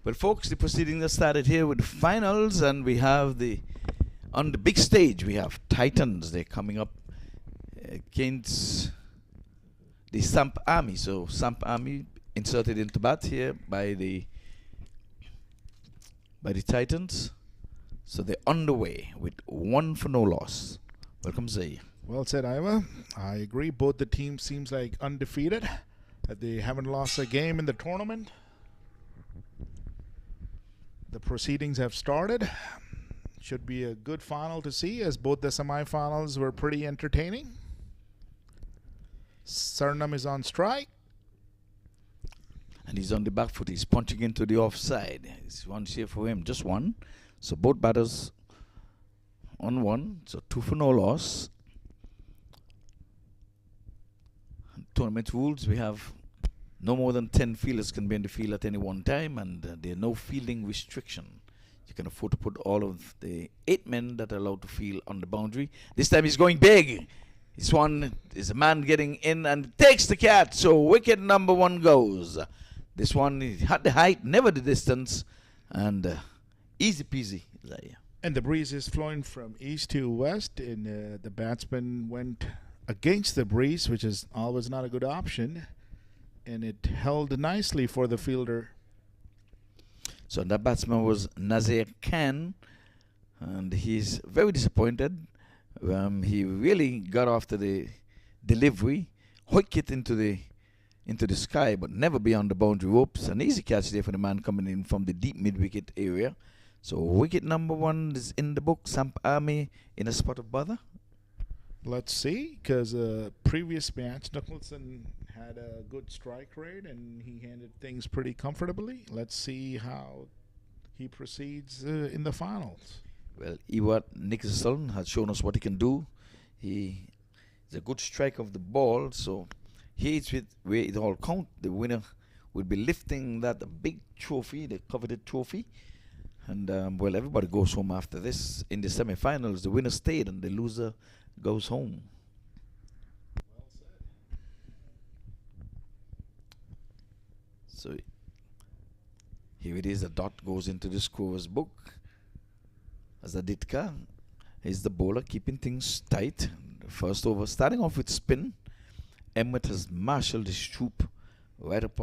Well, folks, the proceedings have started here with the finals, and we have on the big stage, we have Titans. They're coming up against the SAMP Army. So SAMP Army inserted into bat here by the Titans. So they're underway with 1 for no loss. Welcome, Zay. Well said, Iva. I agree. Both the teams seems like undefeated. They haven't lost a game in the tournament. The proceedings have started. Should be a good final to see, as both the semifinals were pretty entertaining. Suriname is on strike. And he's on the back foot. He's punching into the offside. It's one share for him, just one. So both batters on 1. So 2 for no loss. And tournament rules, we have no more than 10 fielders can be in the field at any one time, and there are no fielding restriction. You can afford to put all of the 8 men that are allowed to field on the boundary. This time he's going big. This one is a man getting in and takes the catch. So wicket number 1 goes. This one had the height, never the distance, and easy peasy. And the breeze is flowing from east to west, and the batsman went against the breeze, which is always not a good option. And it held nicely for the fielder. So that batsman was Nazir Khan, and he's very disappointed. He really got after the delivery, hoiked it into the sky, but never beyond the boundary ropes. An easy catch there for the man coming in from the deep mid-wicket area. So wicket number 1 is in the book. SAMP Army in a spot of bother. Let's see, because previous match, Nicholson had a good strike rate and he handled things pretty comfortably. Let's see how he proceeds in the finals. Well, Ewart Nicholson has shown us what he can do. He is a good strike of the ball, so here's with where it all count. The winner will be lifting that big trophy, the coveted trophy. And, well, everybody goes home after this. In the semi-finals, the winner stayed and the loser goes home. Well said. So here it is. A dot goes into the scorer's book. As a Ditka is the bowler, keeping things tight. The first over, starting off with spin. Emmett has marshaled his troop right up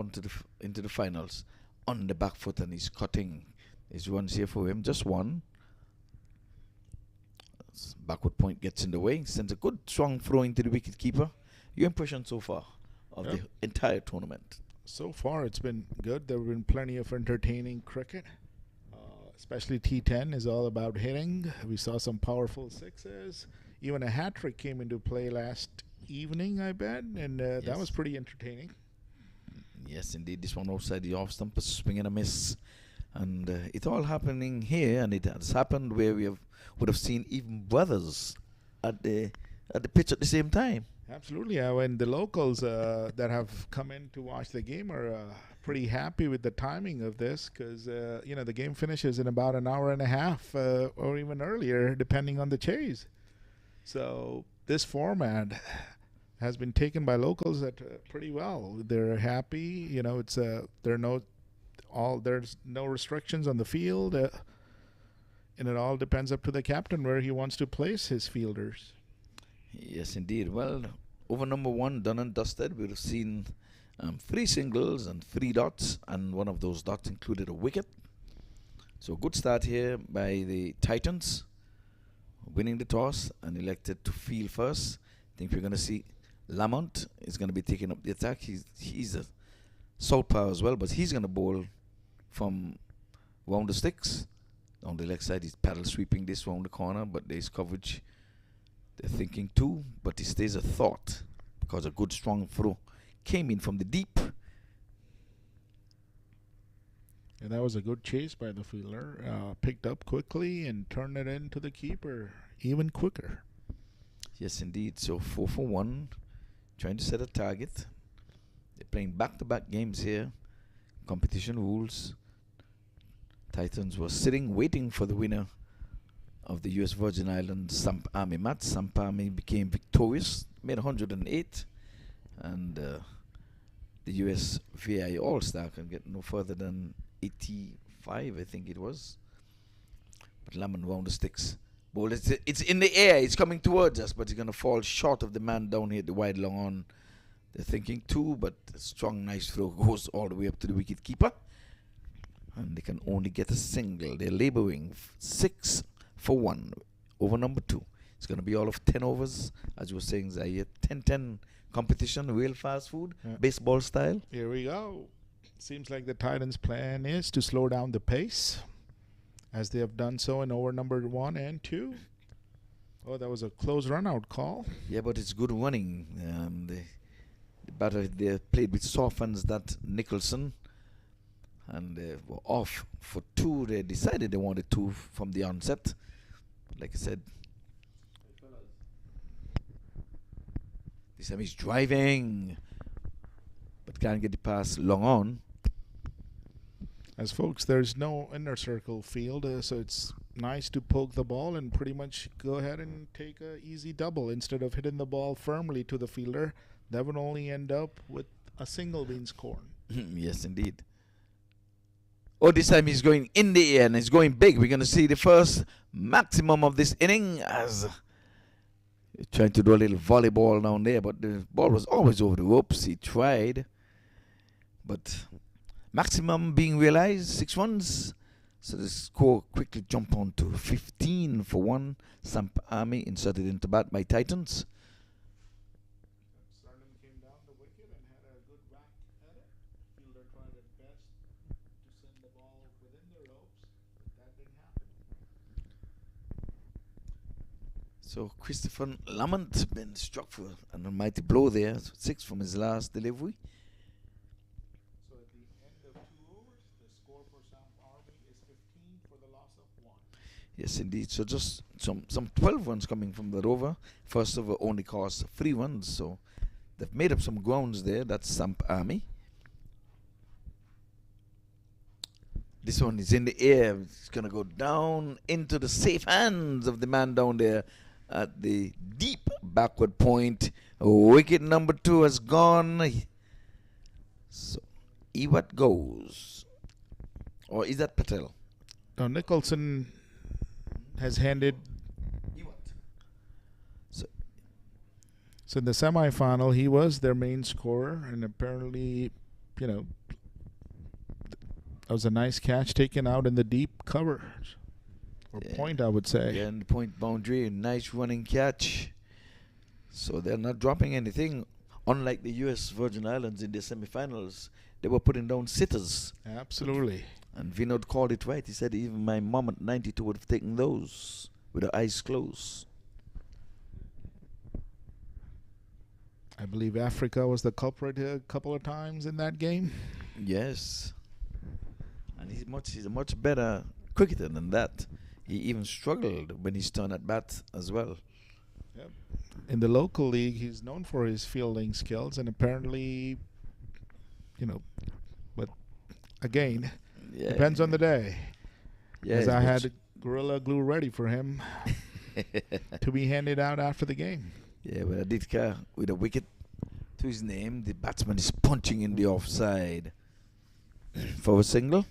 into the finals on the back foot, and he's cutting. His runs here for him, just 1. Backward point gets in the way, sends a good strong throw into the wicket keeper. Your impression so far of the entire tournament? So far it's been good. There have been plenty of entertaining cricket. Especially T10 is all about hitting. We saw some powerful sixes. Even a hat trick came into play last evening, I bet, and yes. That was pretty entertaining. Yes, indeed. This one outside the off stump, a swing and a miss. And it's all happening here, and it has happened where would have seen even brothers at the pitch at the same time. Absolutely, and the locals that have come in to watch the game are pretty happy with the timing of this, because the game finishes in about an hour and a half or even earlier, depending on the chase. So this format has been taken by locals pretty well. They're happy. It's there's no restrictions on the field, and it all depends up to the captain where he wants to place his fielders. Yes, indeed. Well, over number 1, done and dusted. We've seen 3 singles and 3 dots, and one of those dots included a wicket. So good start here by the Titans, winning the toss and elected to field first. I think we're going to see Lamont is going to be taking up the attack. He's a southpaw as well, but he's going to bowl from round the sticks. On the left side, he's paddle sweeping this round the corner, but there's coverage. They're thinking too, but he stays a thought because a good strong throw came in from the deep. And that was a good chase by the fielder. Picked up quickly and turned it into the keeper even quicker. Yes, indeed. So 4 for 1, trying to set a target. They're playing back-to-back games here. Competition rules. Titans were sitting, waiting for the winner of the U.S. Virgin Islands SAMP Army match. SAMP Army became victorious, made 108, and the U.S. VI All-Star can get no further than 85. 5, I think it was. But Lemon wound the sticks. Ball, it's in the air. It's coming towards us, but it's going to fall short of the man down here, the wide long on. They're thinking 2, but a strong, nice throw goes all the way up to the wicket keeper. And they can only get a single. They're laboring 6 for 1 over number 2. It's going to be all of 10 overs, as you were saying, Zaire. 10-10 competition, real fast food, baseball style. Here we go. Seems like the Titans' plan is to slow down the pace, as they have done so in over number 1 and 2. Oh, that was a close run-out call. Yeah, but it's good running. The batter, they played with soft hands, that Nicholson. And they were off for 2. They decided they wanted 2 from the onset. Like I said, this time he's driving, but can't get the pass long on. As folks, there's no inner circle field, so it's nice to poke the ball and pretty much go ahead and take a easy double instead of hitting the ball firmly to the fielder. That would only end up with a single being scored. Yes, indeed. Oh, this time he's going in the air and he's going big. We're going to see the first maximum of this inning as trying to do a little volleyball down there, but the ball was always over the ropes. He tried, but maximum being realized, 6 runs. So the score quickly jumped on to 15 for 1. SAMP Army inserted into bat by Titans. Came down the wicket and had a good whack at it. Fielder tried his best to send the ball within the ropes, but that didn't happen. So Christopher Lamont been struck for an almighty blow there. 6 from his last delivery. So at the end of 2 overs, the score for SAMP Army is 15 for the loss of 1. Yes, indeed. So just some 12 runs coming from that over. First over only cost 3 runs. So they've made up some grounds there. That's SAMP Army. This one is in the air. It's going to go down into the safe hands of the man down there at the deep backward point. Wicket number 2 has gone. So Ewart goes. Or is that Patel? Now Nicholson has handed. So in the semifinal, he was their main scorer, and apparently, that was a nice catch taken out in the deep cover, or point, I would say. Yeah, and the point boundary, nice running catch. So they're not dropping anything. Unlike the U.S. Virgin Islands in the semifinals, they were putting down sitters. Absolutely. And Vinod called it right. He said even my mom at 92 would have taken those with her eyes closed. I believe Africa was the culprit a couple of times in that game. Yes. And he's a much better cricketer than that. He even struggled when he's turned at bat as well. Yep. In the local league, he's known for his fielding skills, and apparently, but again, depends on the day. Yeah, as I had Gorilla Glue ready for him to be handed out after the game. Yeah, but Aditka with a wicket to his name, the batsman is punching in the offside for a single.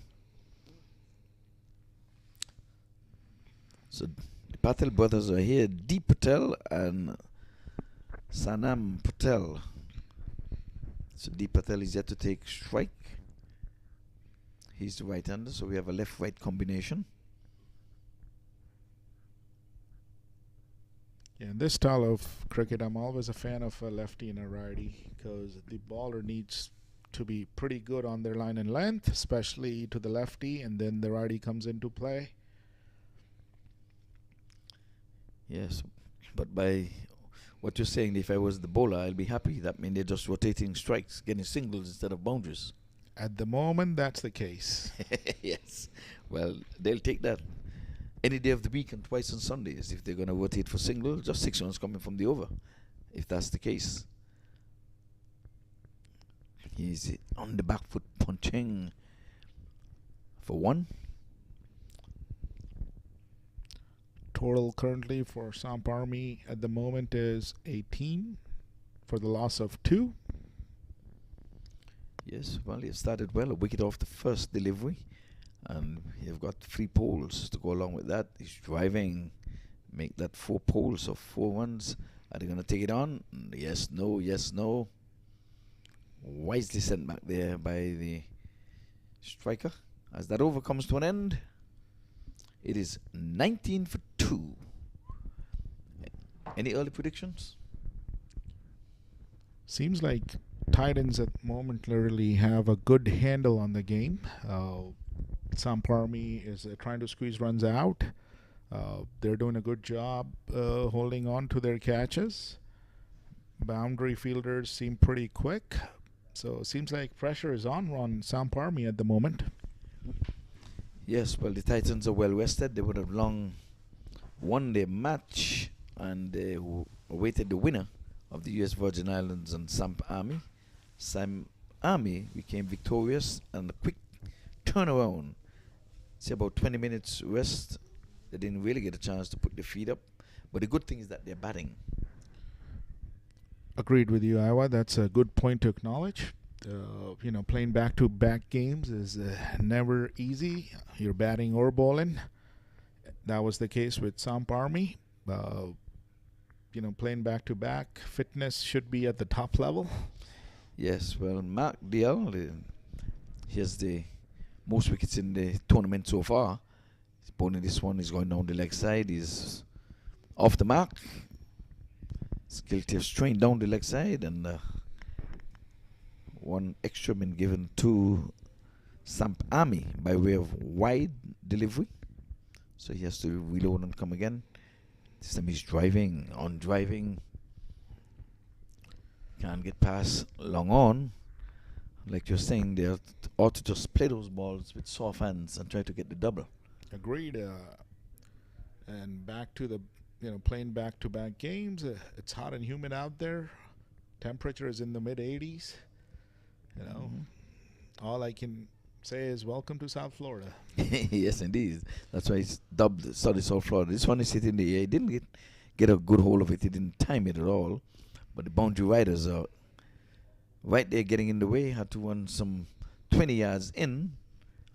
So the Patel brothers are here, Deep Patel and Sanam Patel. So Deep Patel is yet to take strike. He's the right-hander, so we have a left-right combination. Yeah, in this style of cricket, I'm always a fan of a lefty and a righty, because the baller needs to be pretty good on their line and length, especially to the lefty, and then the righty comes into play. Yes, but by what you're saying, if I was the bowler, I'll be happy. That means they're just rotating strikes, getting singles instead of boundaries. At the moment, that's the case. Yes. Well, they'll take that any day of the week and twice on Sundays. If they're going to rotate for singles, just 6 runs coming from the over, if that's the case. He's on the back foot punching for 1. Total currently for SAMP Army at the moment is 18 for the loss of 2. Yes, well, he started well. A wicket off the first delivery. And you've got 3 poles to go along with that. He's driving, make that 4 poles of 4 ones. Are they going to take it on? Yes, no, yes, no. Wisely sent back there by the striker. As that over comes to an end, it is 19 for 2. Any early predictions? Seems like Titans at the moment literally have a good handle on the game. SAMP Army is trying to squeeze runs out. They're doing a good job holding on to their catches. Boundary fielders seem pretty quick. So it seems like pressure is on SAMP Army at the moment. Yes, well, the Titans are well rested. They would have long won their match, and they awaited the winner of the US Virgin Islands and SAMP Army. SAMP Army became victorious, and a quick turnaround. Say about 20 minutes rest. They didn't really get a chance to put their feet up. But the good thing is that they're batting. Agreed with you, Iowa. That's a good point to acknowledge. Playing back-to-back games is never easy. You're batting or bowling. That was the case with SAMP Army. Playing back-to-back, fitness should be at the top level. Yes, well, MAQTV, he has the most wickets in the tournament so far. He's bowling this one. He's going down the leg side. He's off the mark. Skill tips strained down the leg side, and one extra been given to SAMP Army by way of wide delivery. So he has to reload and come again. This time he's driving, on driving. Can't get past long on. Like you're saying, they ought to just play those balls with soft hands and try to get the double. Agreed. And back to the playing back-to-back games. It's hot and humid out there. Temperature is in the mid-80s. All I can say is welcome to South Florida. Yes, indeed. That's why it's dubbed Sunny South Florida. This one is hitting the air. He didn't get a good hold of it. He didn't time it at all. But the boundary riders are right there getting in the way. Had to run some 20 yards in.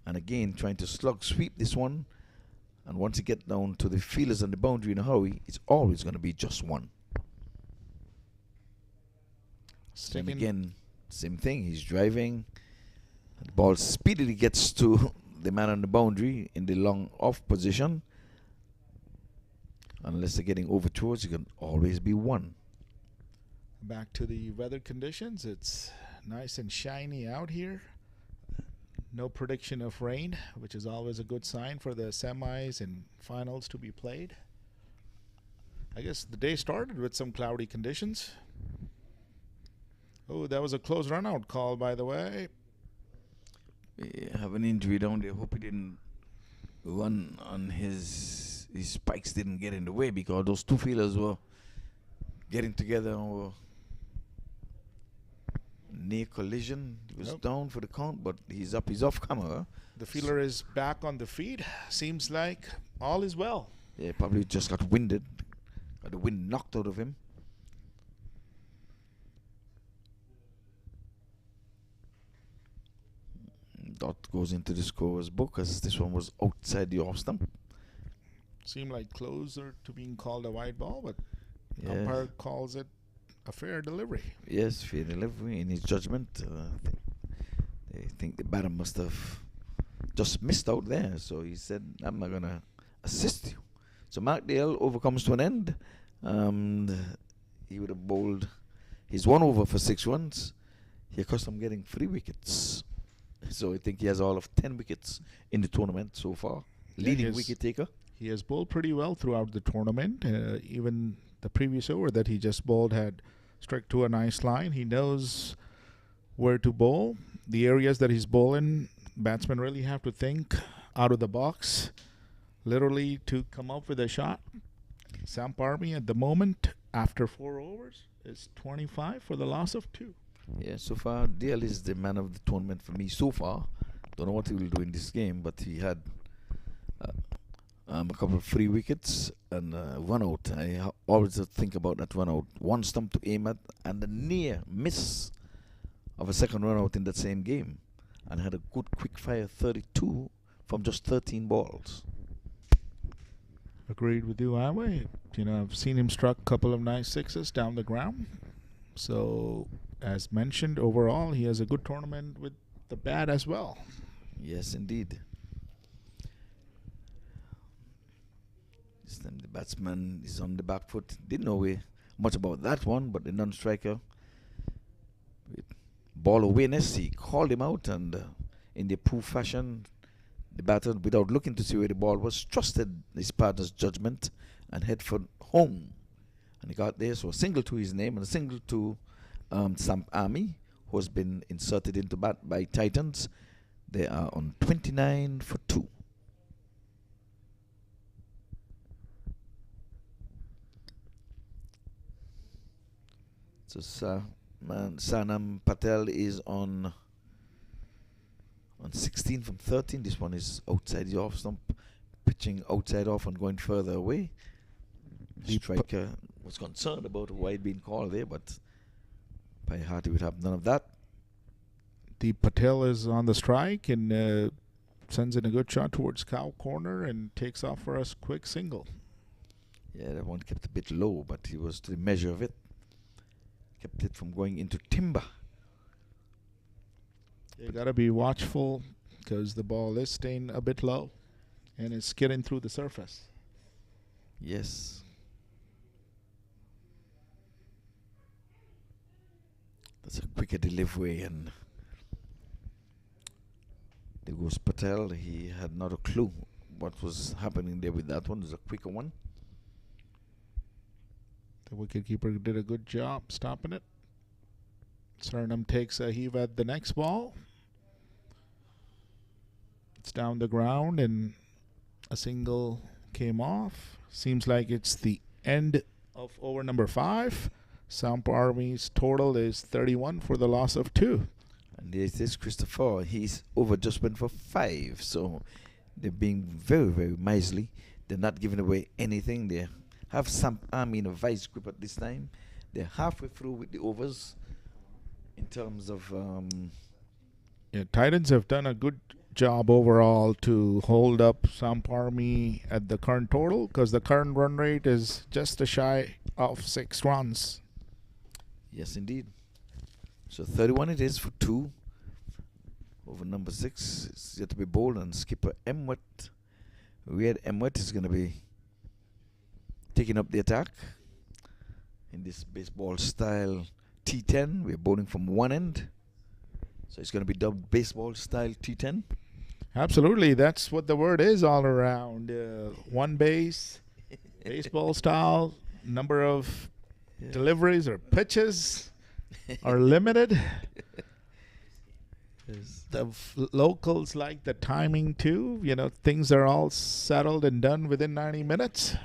And again, trying to slug sweep this one. And once you get down to the fielders on the boundary in a hurry, it's always going to be just one. Same again, same thing. He's driving. The ball speedily gets to the man on the boundary in the long off position. Unless they're getting overthrows, it can always be one. Back to the weather conditions. It's nice and shiny out here. No prediction of rain, which is always a good sign for the semis and finals to be played. I guess the day started with some cloudy conditions. Oh, that was a close run-out call, by the way. We have an injury down there. Hope he didn't run on his spikes didn't get in the way, because those two fielders were getting together and were near collision. He was down for the count, but he's up. He's off camera. The fielder is back on the feed. Seems like all is well. Yeah, probably just got winded. Got the wind knocked out of him. Dot goes into the scorer's book, as this one was outside the off stump. Seemed like closer to being called a wide ball, but umpire calls it a fair delivery. Yes, fair delivery. In his judgment, they think the batter must have just missed out there. So he said, I'm not going to assist you. So MAQTV overcomes to an end. He would have bowled his 1 over for 6 runs. He accustomed getting 3 wickets. So I think he has all of 10 wickets in the tournament so far. Leading wicket taker. He has bowled pretty well throughout the tournament. Even the previous over that he just bowled had struck to a nice line. He knows where to bowl. The areas that he's bowling, batsmen really have to think out of the box, literally, to come up with a shot. SAMP Army at the moment, after 4 overs, is 25 for the loss of 2. Yeah, so far, Dale is the man of the tournament for me so far. Don't know what he will do in this game, but he had a couple of free wickets and run out. I always think about that run out. One stump to aim at, and the near miss of a second run out in that same game. And had a good quick fire 32 from just 13 balls. Agreed with you, Iway. You know, I've seen him struck a couple of nice sixes down the ground. So, as mentioned, overall, he has a good tournament with the bat as well. Yes, indeed. This time the batsman is on the back foot. Didn't know much about that one, but the non-striker, with ball awareness, he called him out, and in the approved fashion, the batter, without looking to see where the ball was, trusted his partner's judgment and head for home. And he got there, so a single to his name and a single to SAMP Army, who has been inserted into bat by Titans. They are on 29 for 2. So Sanam Patel is on 16 from 13. This one is outside the off stump, pitching outside off and going further away. The striker was concerned about why it being called there, but by heart he would have none of that. The Patel is on the strike and sends in a good shot towards cow corner and takes off for a quick single. Yeah, that one kept a bit low, but he was to the measure of it. Kept it from going into timber. You gotta be watchful because the ball is staying a bit low and it's skidding through the surface. Yes. That's a quicker delivery, and there goes Patel. He had not a clue what was happening there with that one. It was a quicker one. The wicketkeeper did a good job stopping it. Suriname takes a heave at the next ball. It's down the ground and a single came off. Seems like it's the end of over number 5. SAMP Army's total is 31 for the loss of 2. And there's this Christopher. He's over just went for 5. So they're being very, very miserly. They're not giving away anything. They have SAMP Army in a vice grip at this time. They're halfway through with the overs in terms of... Yeah, Titans have done a good job overall to hold up SAMP Army at the current total because the current run rate is just a shy of 6 runs. Yes, indeed. So 31 it is for 2 over number 6. It's yet to be bowled, and skipper Emwet, Weird Emwet, is going to be taking up the attack in this baseball style T10. We're bowling from one end, so it's going to be dubbed baseball style T10. Absolutely, that's what the word is all around. One base, baseball style, number of deliveries or pitches are limited. The locals like the timing too. You know, things are all settled and done within 90 minutes.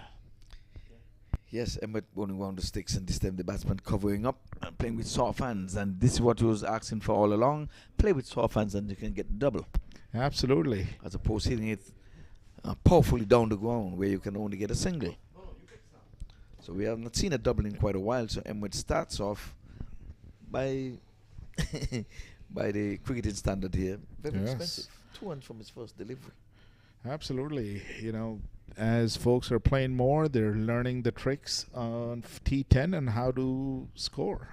Yes, Emmett bowling around the sticks, and this time the batsman covering up and playing with soft hands. And this is what he was asking for all along. Play with soft hands and you can get double. Absolutely. As opposed to hitting it powerfully down the ground where you can only get a single. So we have not seen a double in quite a while. So Emmett starts off by by the cricketing standard here. Very expensive. 2 runs from his first delivery. Absolutely. You know, as folks are playing more, they're learning the tricks on T10 and how to score.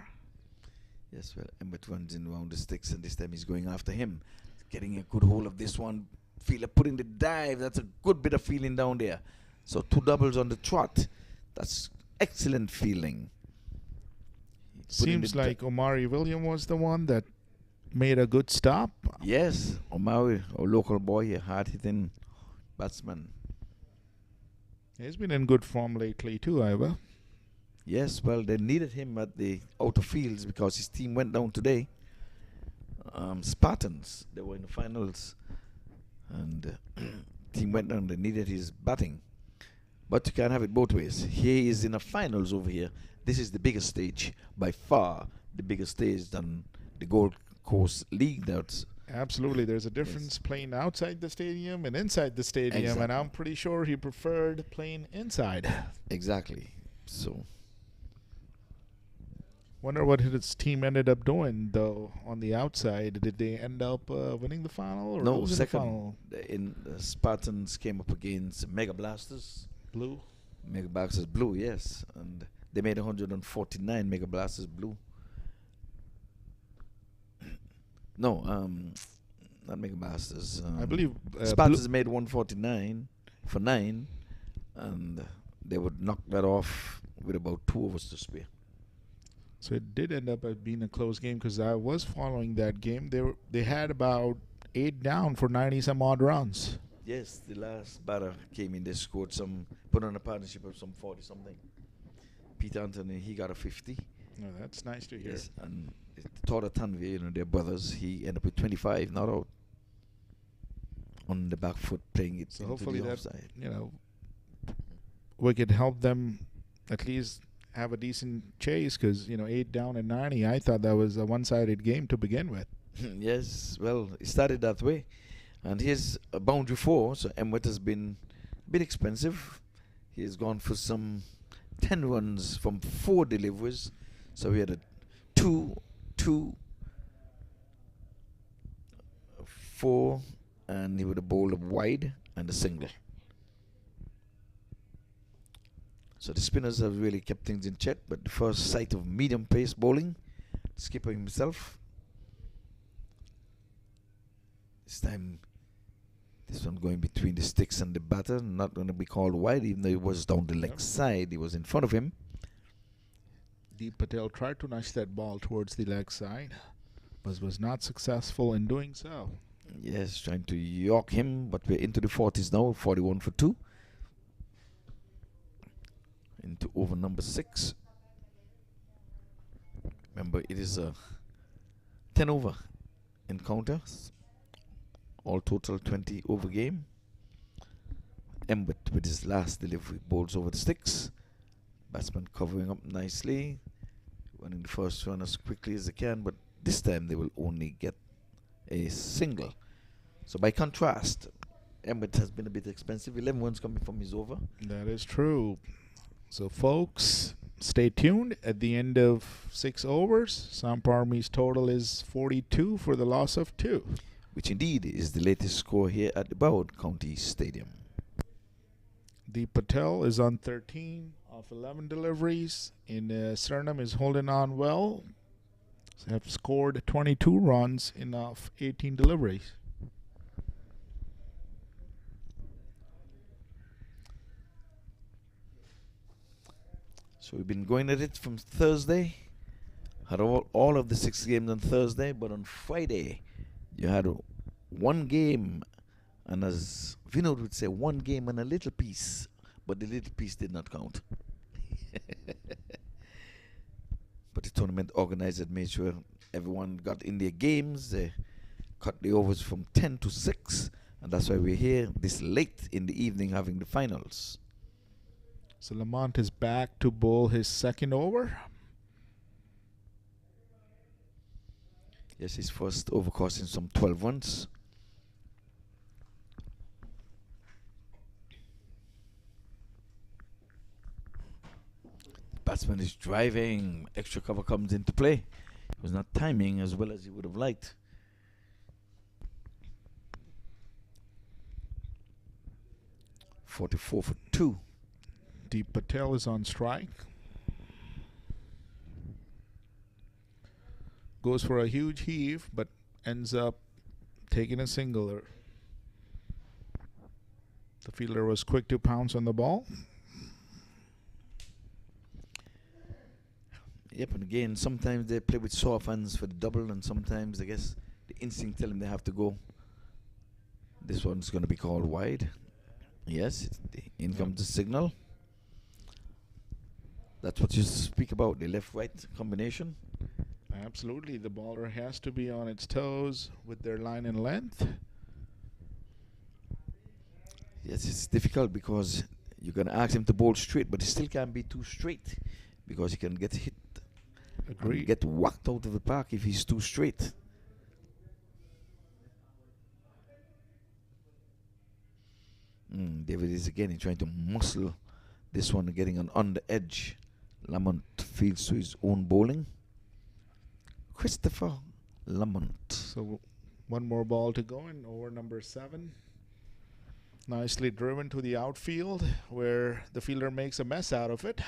Yes, well, Emmett runs in around the sticks, and this time he's going after him. Getting a good hold of this one. Fielder putting the dive. That's a good bit of feeling down there. So 2 doubles on the trot. That's excellent feeling. Seems like Omari William was the one that made a good stop. Yes, Omari, our local boy, a hard-hitting batsman. He's been in good form lately too, Ivor. Yes, well, they needed him at the outer fields because his team went down today. Spartans, they were in the finals, and team went down. They needed his batting, but you can't have it both ways. He is in the finals over here. This is the biggest stage, by far the biggest stage than the Gold Coast League. That's absolutely. There's a difference playing outside the stadium and inside the stadium, and I'm pretty sure he preferred playing inside. Exactly. So Wonder what his team ended up doing though on the outside. Did they end up winning the final or No, losing the second. final? In Spartans came up against Mega Blasters. Blue. Mega Blasters Blue, yes. And they made 149, Mega Blasters Blue. No, not Mega Blasters. I believe Spartans made 149 for 9, and they would knock that off with about 2 overs to spare. So it did end up being a close game because I was following that game. They had about 8 down for 90 some odd runs. Yes, the last batter came in. They scored some, put on a partnership of some 40 something. Peter Anthony, he got a 50. Oh, that's nice to hear. Yes, and Tora Tanvi, you know, their brothers, he ended up with 25, not out. On the back foot, playing it. So into hopefully the that, offside. We could help them at least have a decent chase because 8 down and 90. I thought that was a one-sided game to begin with. Yes, well, it started that way. And here's a boundary 4, so Emmet has been a bit expensive. He has gone for some 10 runs from 4 deliveries. So we had a 2, 2, 4, and he would have bowled a wide and a single. So the spinners have really kept things in check, but the first sight of medium pace bowling, skipper himself. This time, this one going between the sticks and the batter, not going to be called wide, even though it was down the leg side. He was in front of him. Deep Patel tried to nudge that ball towards the leg side, but was not successful in doing so. Yes, trying to york him, but we're into the 40s now, 41 for 2. Into over number 6. Remember, it is a 10 over encounter. All total 20 over game. Embett with his last delivery bowls over the sticks. Batsman covering up nicely. Running the first run as quickly as they can, but this time they will only get a single. So by contrast, Embett has been a bit expensive. 11 runs coming from his over. That is true. So folks, stay tuned. At the end of 6 overs, SAMP Army's total is 42 for the loss of 2. Which indeed is the latest score here at the Broward County Stadium. Deep Patel is on 13 of 11 deliveries. And Suriname is holding on well. They have scored 22 runs in 18 deliveries. So we've been going at it from Thursday. Had all of the 6 games on Thursday, but on Friday you had 1 game, and as Vinod would say, 1 game and a little piece, but the little piece did not count. But the tournament organizer made sure everyone got in their games. They cut the overs from 10 to 6, and that's why we're here this late in the evening having the finals. So Lamont is back to bowl his second over. Yes, his first over costing some 12 runs. Batsman is driving. Extra cover comes into play. It was not timing as well as he would have liked. .44 for 2. Deep Patel is on strike. Goes for a huge heave, but ends up taking a single. The fielder was quick to pounce on the ball. Yep, and again, sometimes they play with soft hands for the double, and sometimes I guess the instinct tell them they have to go. This one's going to be called wide. Yes, in comes the signal. That's what you speak about, the left-right combination. Absolutely. The bowler has to be on its toes with their line and length. Yes, it's difficult because you're going to ask him to bowl straight, but he still can't be too straight because he can get hit. Agreed. Get whacked out of the park if he's too straight. David is again trying to muscle this one, getting on the edge. Lamont feels to his own bowling. Christopher Lamont. So one more ball to go in over number 7. Nicely driven to the outfield where the fielder makes a mess out of it.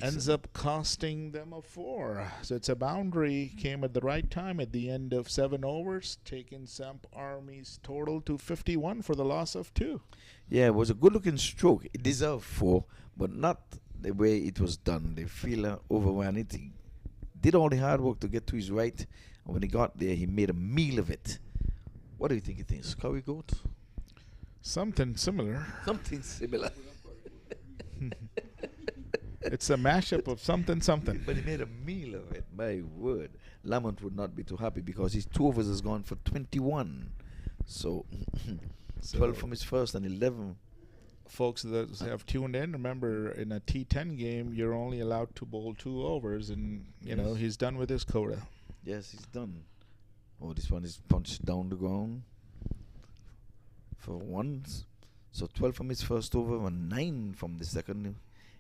Ends up costing them a 4. So it's a boundary. Came at the right time at the end of 7 overs, taking SAMP Army's total to 51 for the loss of 2. Yeah, it was a good-looking stroke. It deserved 4, but not the way it was done. The fielder overran it. He did all the hard work to get to his right, and when he got there, he made a meal of it. What do you think it is? Curry goat? Something similar. Something similar. It's a mashup of something. But he made a meal of it. My word. Lamont would not be too happy because his 2 overs has gone for 21. So 12 from his first and 11. Folks that have tuned in, remember in a T10 game, you're only allowed to bowl 2 overs, and you know he's done with his quota. Yes, he's done. Oh, this one is punched down the ground for 1. So 12 from his first over and 9 from the second.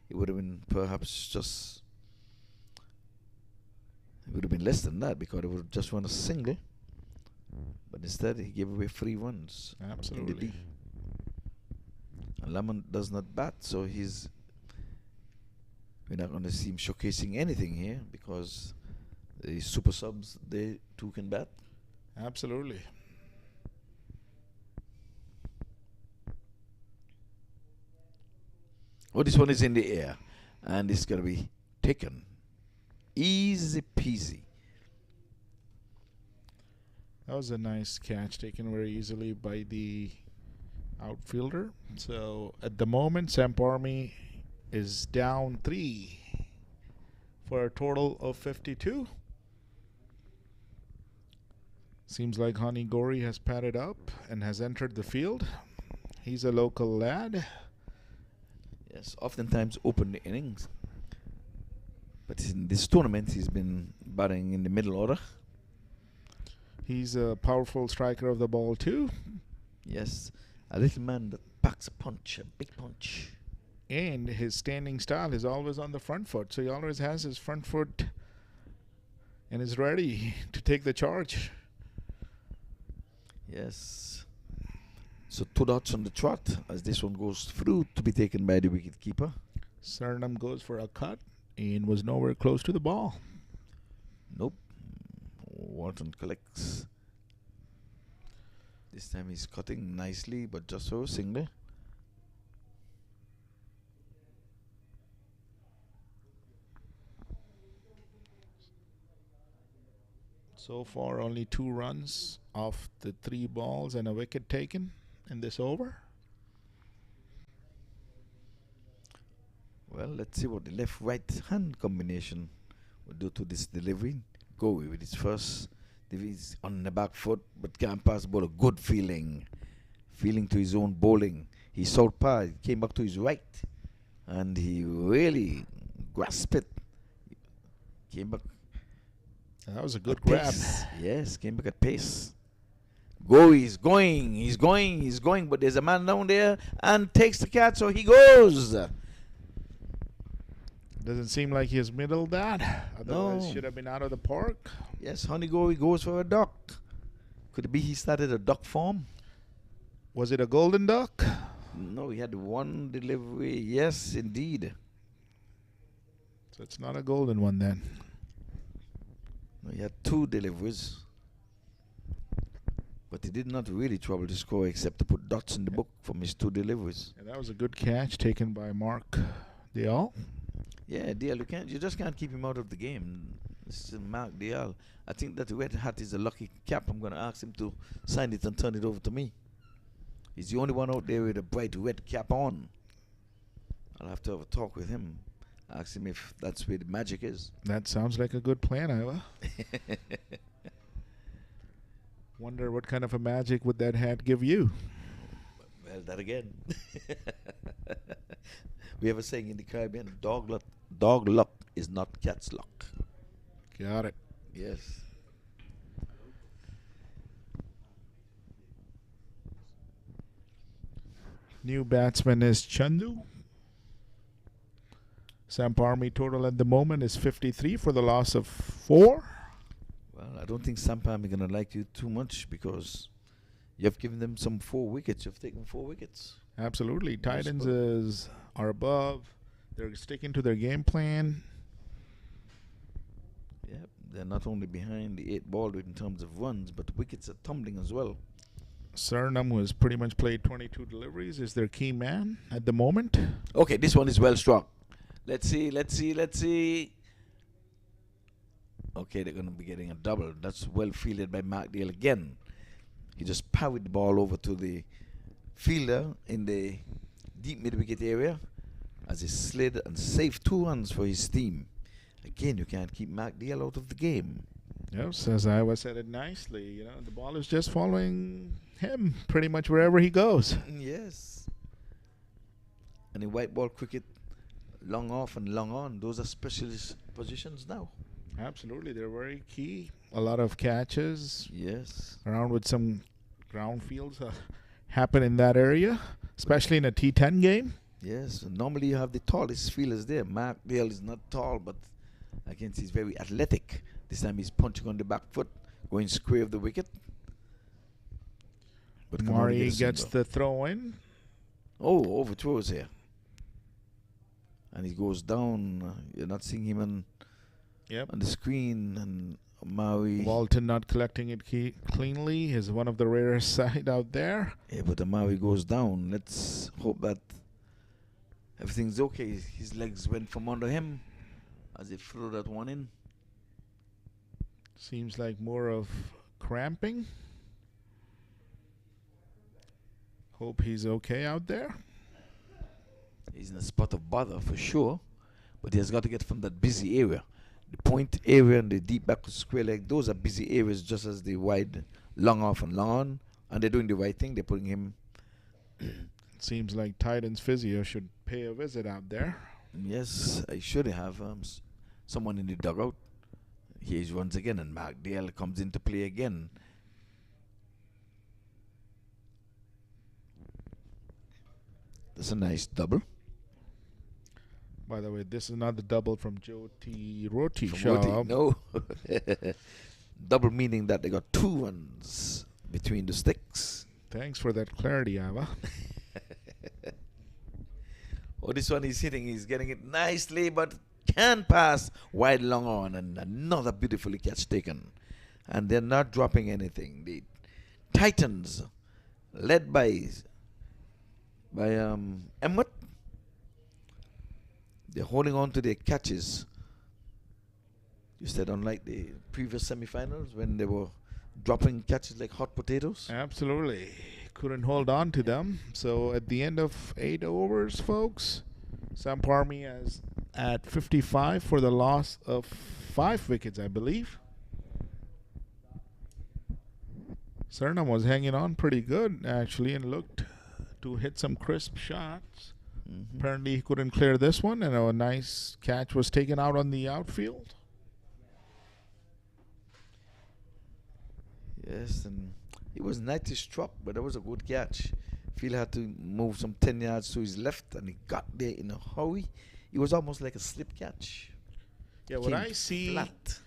It would have been perhaps just, it would have been less than that because it would have just run a single. But instead, he gave away 3 runs. Absolutely. And Lamont does not bat, so we're not going to see him showcasing anything here because the super subs, they too can bat. Absolutely. Oh, this one is in the air, and it's going to be taken. Easy peasy. That was a nice catch taken very easily by the outfielder. So at the moment, SAMP Army is down 3 for a total of 52. Seems like Honey Gori has padded up and has entered the field. He's a local lad. Yes, oftentimes open the innings. But in this tournament, he's been batting in the middle order. He's a powerful striker of the ball too. Yes, a little man that packs a punch, a big punch. And his standing style is always on the front foot. So he always has his front foot and is ready to take the charge. Yes. So 2 dots on the trot as this one goes through to be taken by the wicket keeper. Suriname goes for a cut and was nowhere close to the ball. Nope. Walton collects. This time he's cutting nicely, but just for a single. So far, only 2 runs off the 3 balls and a wicket taken in this over. Well, let's see what the left-right hand combination will do to this delivery. Go with his first. He's on the back foot, but can't pass the ball. A good feeling to his own bowling. He southpaw, he came back to his right, and he really grasped it. Came back. That was a good grab. Yes, came back at pace. Go, he's going, but there's a man down there and takes the catch, so he goes. Doesn't seem like he's middled that. Otherwise, No. should have been out of the park. Yes, Honey Gory goes for a duck. Could it be he started a duck form? Was it a golden duck? No, he had 1 delivery. Yes, indeed. So it's not a golden one then. No, he had 2 deliveries. But he did not really trouble the score except to put dots in the book from his 2 deliveries. And that was a good catch taken by Mark Dial. Yeah, Dial, you just can't keep him out of the game. This is Mark Dial. I think that red hat is a lucky cap. I'm going to ask him to sign it and turn it over to me. He's the only one out there with a bright red cap on. I'll have to have a talk with him. Ask him if that's where the magic is. That sounds like a good plan, Iowa. Wonder what kind of a magic would that hat give you? Well, that again. We have a saying in the Caribbean, dog luck is not cat's luck. Got it. Yes. New batsman is Chandu. SAMP Army total at the moment is 53 for the loss of 4. don't think Sampam is going to like you too much because you've given them some 4 wickets. You've taken 4 wickets. Absolutely. Titans are above. They're sticking to their game plan. Yep, they're not only behind the 8 ball in terms of runs, but wickets are tumbling as well. Suriname, who has pretty much played 22 deliveries, is their key man at the moment. Okay, this one is well struck. Let's see. Okay, they're going to be getting a double. That's well fielded by McDale again. He just parried the ball over to the fielder in the deep mid-wicket area as he slid and saved 2 runs for his team. Again, you can't keep McDale out of the game. Yes, as I was said it nicely. You know, the ball is just following him pretty much wherever he goes. Yes. And in white ball cricket, long off and long on, those are specialist positions now. Absolutely, they're very key. A lot of catches. Yes. Around with some ground fields happen in that area, especially in a T10 game. Yes. Normally you have the tallest fielders there. McDale is not tall, but I can see he's very athletic. This time he's punching on the back foot, going square of the wicket. But Murray gets the throw in. Oh, overthrows here. And he goes down. You're not seeing him on the screen. And Maui. Walton not collecting it cleanly is one of the rarest side out there. Yeah, but the Maui goes down. Let's hope that everything's okay. His legs went from under him as he threw that one in. Seems like more of cramping. Hope he's okay out there. He's in a spot of bother for sure, but he has got to get from that busy area. The point area and the deep back square leg, those are busy areas just as the wide long off and long on, and they're doing the right thing. They're putting him. Seems like Titans physio should pay a visit out there. Yes, I should have someone in the dugout. Here he runs again, and McDale comes into play again. That's a nice double. By the way, this is not the double from Joe T. Roti From Shaw. Roti, no. Double meaning that they got 2 runs between the sticks. Thanks for that clarity, Ava. Oh, this one he's hitting. He's getting it nicely, but can't pass wide long on, and another beautifully catch taken. And they're not dropping anything. The Titans, led by Emmett, they're holding on to their catches. You said unlike the previous semifinals when they were dropping catches like hot potatoes. Absolutely. Couldn't hold on to them. So at the end of 8 overs, folks, SAMP Army is at 55 for the loss of 5 wickets, I believe. Suriname was hanging on pretty good, actually, and looked to hit some crisp shots. Apparently he couldn't clear this one, and a nice catch was taken out on the outfield. Yes, and it was nicely struck, but that was a good catch. Phil had to move some 10 yards to his left, and he got there in a hurry. It was almost like a slip catch. Yeah, what I see flat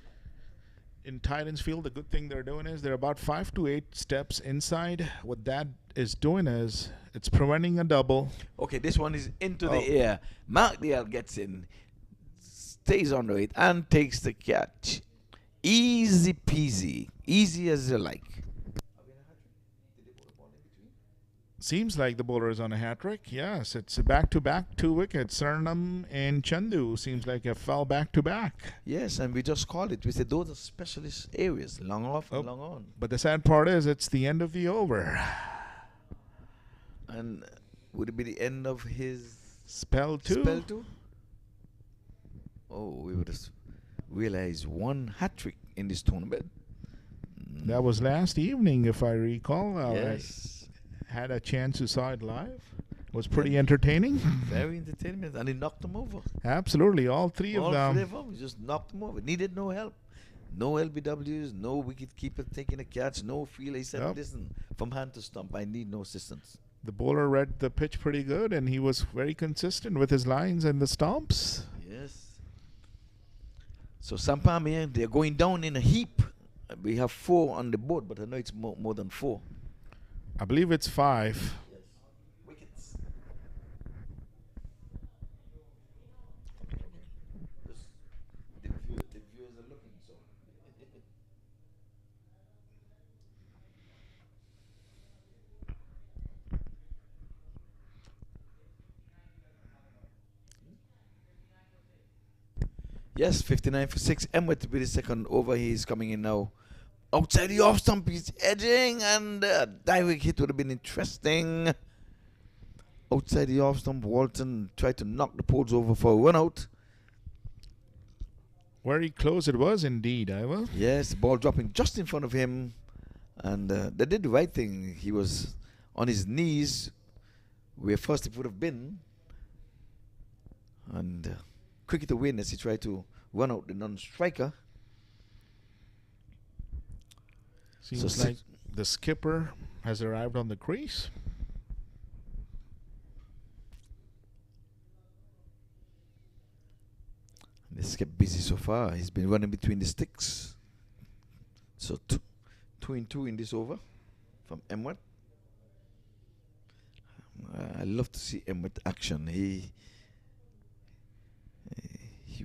in Titans field, the good thing they're doing is they're about 5 to 8 steps inside. What that is doing is it's preventing a double. Okay, this one is into the air. McDale gets in, stays under it, and takes the catch. Easy peasy. Easy as you like. Seems like the bowler is on a hat trick. Yes, it's a back-to-back 2 wickets. Suriname and Chandu seems like a fell back-to-back. Yes, and we just called it. We said those are specialist areas, long off and long on. But the sad part is it's the end of the over. And would it be the end of his spell too? Oh, we would have realized 1 hat trick in this tournament. That was last evening, if I recall. Yes. I had a chance to saw it live. It was pretty entertaining. Very entertaining, and he knocked them over. Absolutely, all three of them. All 3 of them, he just knocked them over. Needed no help. No LBWs, no wicket keeper taking a catch, no fielder. He said, listen, from hand to stump, I need no assistance. The bowler read the pitch pretty good, and he was very consistent with his lines and the stumps. Yes. So Sampam here, they're going down in a heap We have 4 on the board, but I know it's more than 4. I believe it's 5. Yes. Wickets. The viewers are looking, so. Yes, 59 for 6. Emmet with his second over. He's coming in now. Outside the off stump, he's edging, and diving hit would have been interesting. Outside the off stump, Walton tried to knock the poles over for a run out. Very close it was indeed, Ivor. Yes, ball dropping just in front of him, and they did the right thing. He was on his knees where first it would have been, and cricket win as he tried to run out the non-striker. Seems So like the skipper has arrived on the crease. This kept busy so far. He's been running between the sticks. So 2 in 2 in this over from Emmet. I love to see Emmet action. He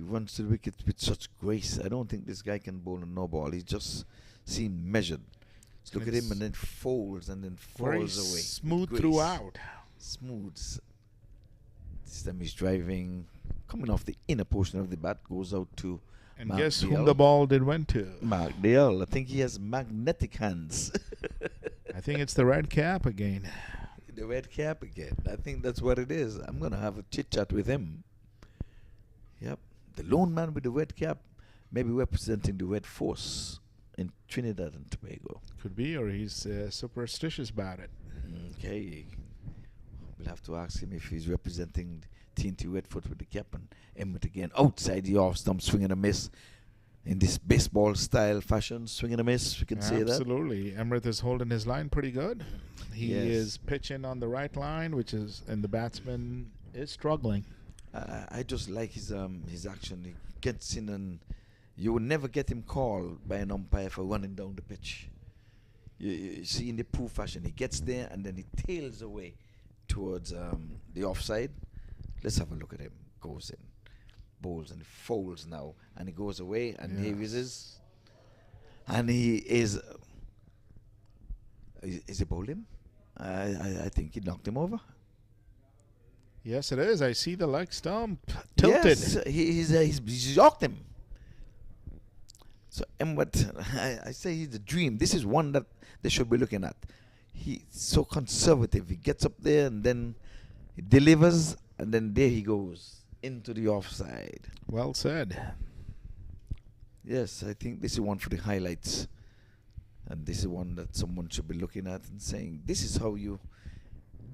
runs to the wicket with such grace. I don't think this guy can bowl a no ball. He just seems measured. Just look at him and then folds and then Very falls away. smooth Grace. throughout. Smooth. This time he's driving, coming off the inner portion of the bat, goes out to And Mark guess Dale. whom the ball did went to? Mark Dale. I think he has magnetic hands. I think it's the red cap again. The red cap again. I think that's what it is. I'm going to have a chit chat with him. Yep. The lone man with the red cap, maybe representing the red force in Trinidad and Tobago. Could be, or he's superstitious about it. Okay. We'll have to ask him if he's representing TNT Redfoot with the cap, and Emmett again outside the off stump, swinging a miss in this baseball style fashion. Swinging a miss, we can say that. Absolutely. Emmerith is holding his line pretty good. He Yes. is pitching on the right line, and the batsman is struggling. I just like his action. He gets in, and you will never get him called by an umpire for running down the pitch. You see in the pool fashion, he gets there and then he tails away towards the offside. Let's have a look at him. Goes in, bowls and folds now, and he goes away, and here he is. And he is he bowled him? I think he knocked him over. Yes, it is. I see the leg stump tilted. Yes, he's knocked him. So Emmett, I say he's a dream. This is one that they should be looking at. He's so conservative. He gets up there and then he delivers, and then there he goes into the offside. Well said. Yes, I think this is one for the highlights. And this is one that someone should be looking at and saying, this is how you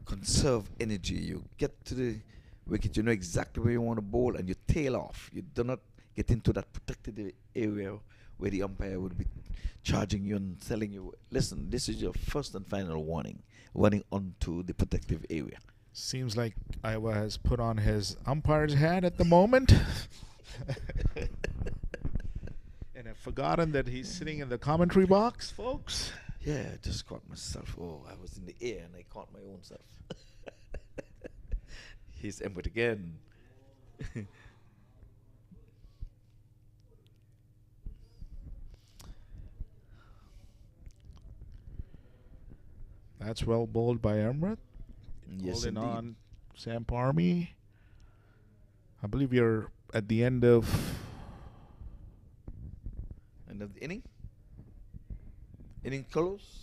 conserve energy. You get to the wicket, you know exactly where you want to bowl, and you tail off. You do not get into that protected area where the umpire would be charging you and telling you, listen, this is your first and final warning, running onto the protective area. Seems like Iowa has put on his umpire's hat at the moment. And I've forgotten that he's sitting in the commentary box, folks. Yeah, I just caught myself. Oh, I was in the air and I caught my own self. He's Emmett again. That's well bowled by Emmerith. Yes, Holding indeed. on SAMP Army. I believe you're at the end of End of the inning. Inning close.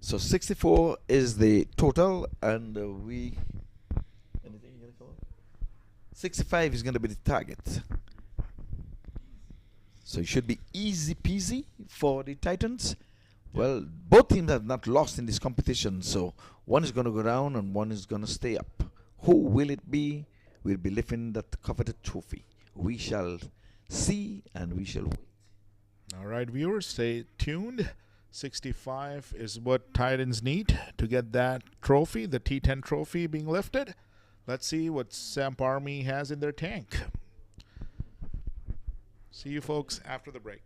So 64 is the total, and we. Anything you gonna cover? 65 is going to be the target. So it should be easy peasy for the Titans. Well, both teams have not lost in this competition, so one is going to go down and one is going to stay up. Who will it be? Will be lifting that coveted trophy. We shall see and we shall wait. All right, viewers, stay tuned. 65 is what Titans need to get that trophy, the T10 trophy being lifted. Let's see what SAMP Army has in their tank. See you folks after the break.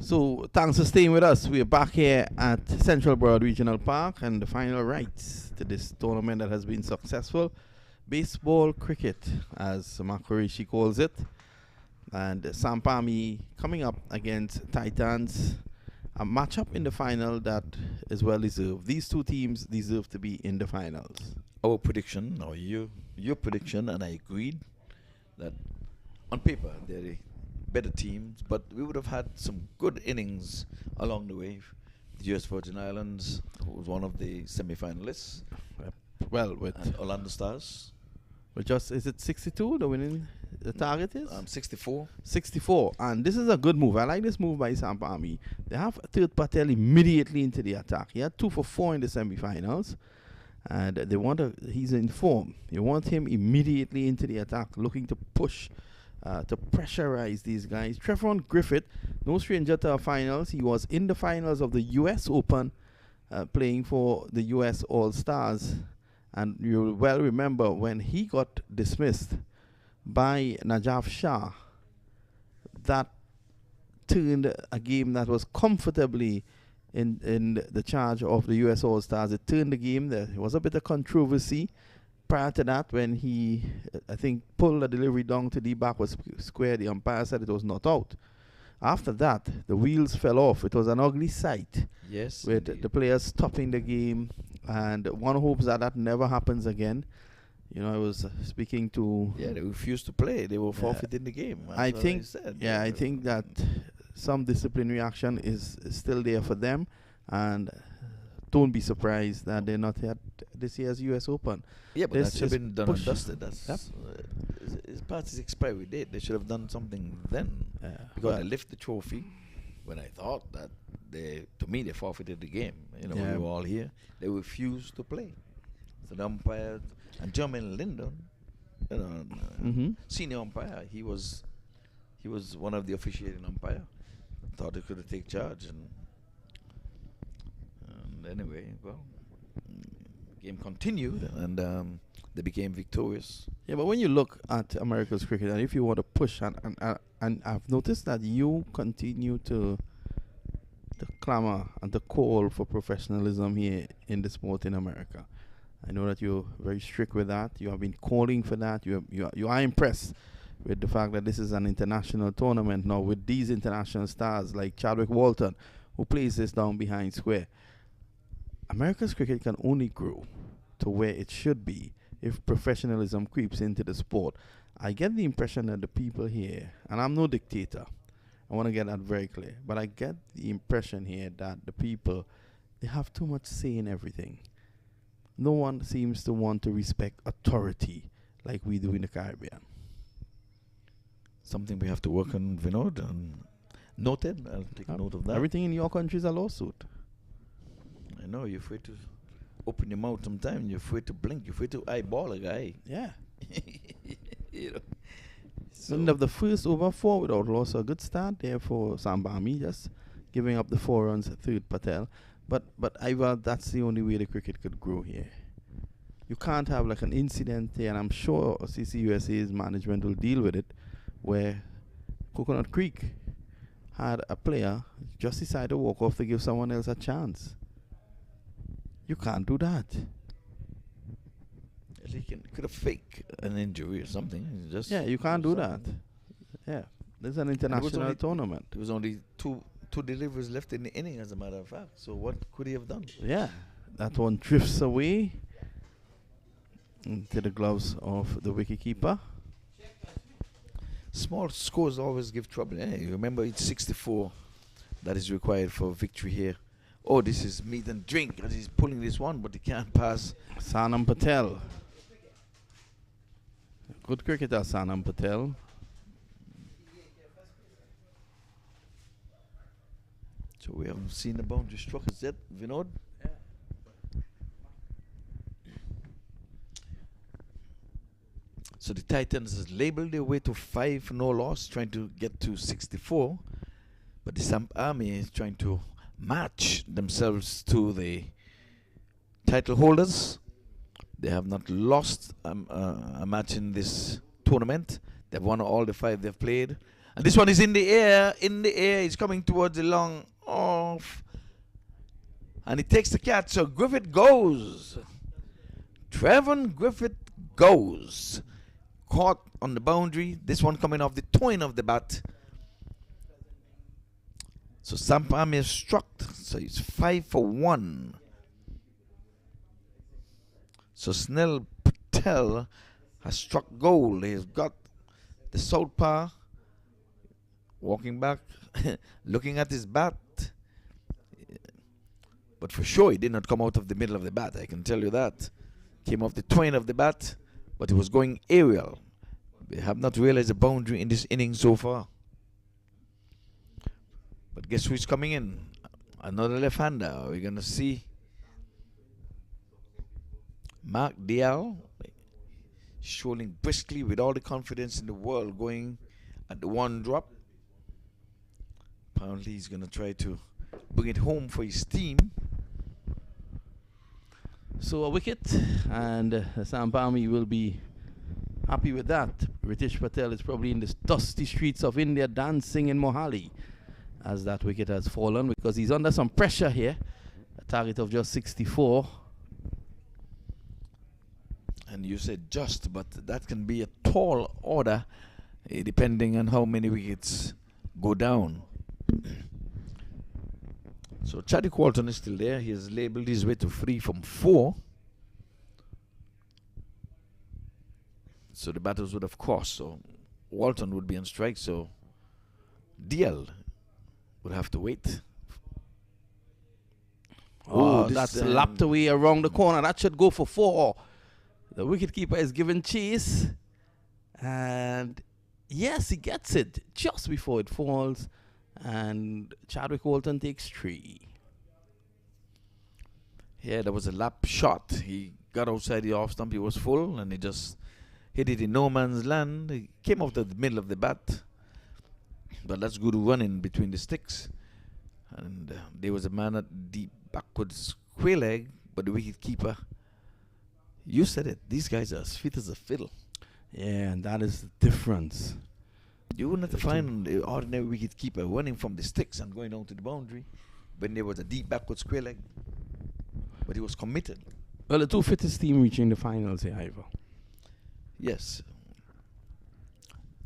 So thanks for staying with us. We're back here at Central Broward Regional Park and the final rites to this tournament that has been successful. Baseball cricket, as Makarishi calls it. And SAMP Army coming up against TITANS. A matchup in the final that is well deserved. These two teams deserve to be in the finals. Our prediction, or your prediction, and I agreed that on paper they're the better teams, but we would have had some good innings along the way. The US Virgin Islands, who was one of the semi-finalists, Well, with Orlando Stars, is it 62 the target is? 64. 64, and this is a good move. I like this move by SAMP Army. They have Third Patel immediately into the attack. He had 2 for 4 in the semi-finals, and they he's in form. You want him immediately into the attack, looking to push, to pressurize these guys. Trevon Griffith, no stranger to our finals. He was in the finals of the US Open, playing for the US All-Stars, and you'll well remember when he got dismissed by Najaf Shah. That turned a game that was comfortably in the charge of the US All-Stars. It turned the game. There was a bit of controversy prior to that when he, I think, pulled the delivery down to the back was square. The umpire said it was not out. After that, the wheels fell off. It was an ugly sight. Yes, with the players stopping the game, and one hopes that never happens again. You know, I was speaking to... Yeah, they refused to play. They were forfeiting the game. I think that some disciplinary action is still there for them, and don't be surprised that they're not at this year's US Open. Yeah, but that should have been done and dusted. Yep. It's past its expiry date. They should have done something then. Because they lift the trophy when I thought that to me, they forfeited the game. You know, we were all here. They refused to play. So the umpire, and Jermaine Lyndon, you know, senior umpire, he was one of the officiating umpire. Thought he could take charge, and anyway, well, game continued, and they became victorious. Yeah, but when you look at America's cricket, and if you want to push, and I've noticed that you continue to clamor and to call for professionalism here in the sport in America. I know that you're very strict with that. You have been calling for that. You are impressed with the fact that this is an international tournament now with these international stars like Chadwick Walton, who plays this down behind square. America's cricket can only grow to where it should be if professionalism creeps into the sport. I get the impression that the people here, and I'm no dictator, I want to get that very clear, but I get the impression here that the people, they have too much say in everything. No one seems to want to respect authority like we do in the Caribbean. Something we have to work on, Vinod. Noted. I'll take note of that. Everything in your country is a lawsuit. I know, you're afraid to open your mouth sometimes. You're afraid to blink. You're afraid to eyeball a guy. Yeah. You know. So end of the first over 4 without loss. A good start there for SAMP Army, just giving up the 4 runs at Third Patel. But Ivar, that's the only way the cricket could grow here. You can't have like an incident here, and I'm sure CCUSA's management will deal with it, where Coconut Creek had a player just decide to walk off to give someone else a chance. You can't do that. He could have faked an injury or something. You can't do that. Yeah, this is an international tournament. There was only two deliveries left in the inning, as a matter of fact. So what could he have done? Yeah, that one drifts away into the gloves of the wicketkeeper. Small scores always give trouble. You remember, it's 64 that is required for victory here. Oh, this is meat and drink, as he's pulling this one, but he can't pass. Sanam Patel. Good cricketer, Sanam Patel. So we haven't seen the boundary struck as yet, Vinod? Yeah. So the Titans has labeled their way to 5 no loss, trying to get to 64. But the SAMP Army is trying to match themselves to the title holders. They have not lost a match in this tournament. They've won all the 5 they've played. And this one is in the air. In the air. He's coming towards the long off. And he takes the catch. So Griffith goes. Trevon Griffith goes. Caught on the boundary. This one coming off the twine of the bat. So SAMP Army is struck. So it's 5 for 1. So Snell Patel has struck goal. He's got the southpaw walking back, looking at his bat. But for sure, he did not come out of the middle of the bat. I can tell you that. Came off the twine of the bat, but he was going aerial. They have not realized the boundary in this inning so far. But guess who's coming in? Another left-hander. We're going to see Mark Dial strolling briskly with all the confidence in the world, going at the one drop. Apparently he's going to try to bring it home for his team. So a wicket, and SAMP Army will be happy with that. Ritesh Patel is probably in the dusty streets of India dancing in Mohali as that wicket has fallen, because he's under some pressure here. A target of just 64. And you said just, but that can be a tall order depending on how many wickets go down. So Chadwick Walton is still there. He has labelled his way to 3 from 4. So the batters would have crossed. So Walton would be on strike. So DL would have to wait. Oh, that's lapped away around the corner. That should go for 4. The wicketkeeper is given chase. And yes, he gets it just before it falls. And Chadwick Walton takes 3. Yeah, there was a lap shot. He got outside the off stump. He was full, and he just hit it in no man's land. He came off the middle of the bat. But that's good running between the sticks. And there was a man at deep backwards square leg, but the wicketkeeper, you said it, these guys are as fit as a fiddle. Yeah, and that is the difference. You wouldn't find the ordinary wicketkeeper running from the sticks and going down to the boundary when there was a deep backward square leg. But he was committed. Well, the 2 fittest team reaching the finals here, Ivor. Yes.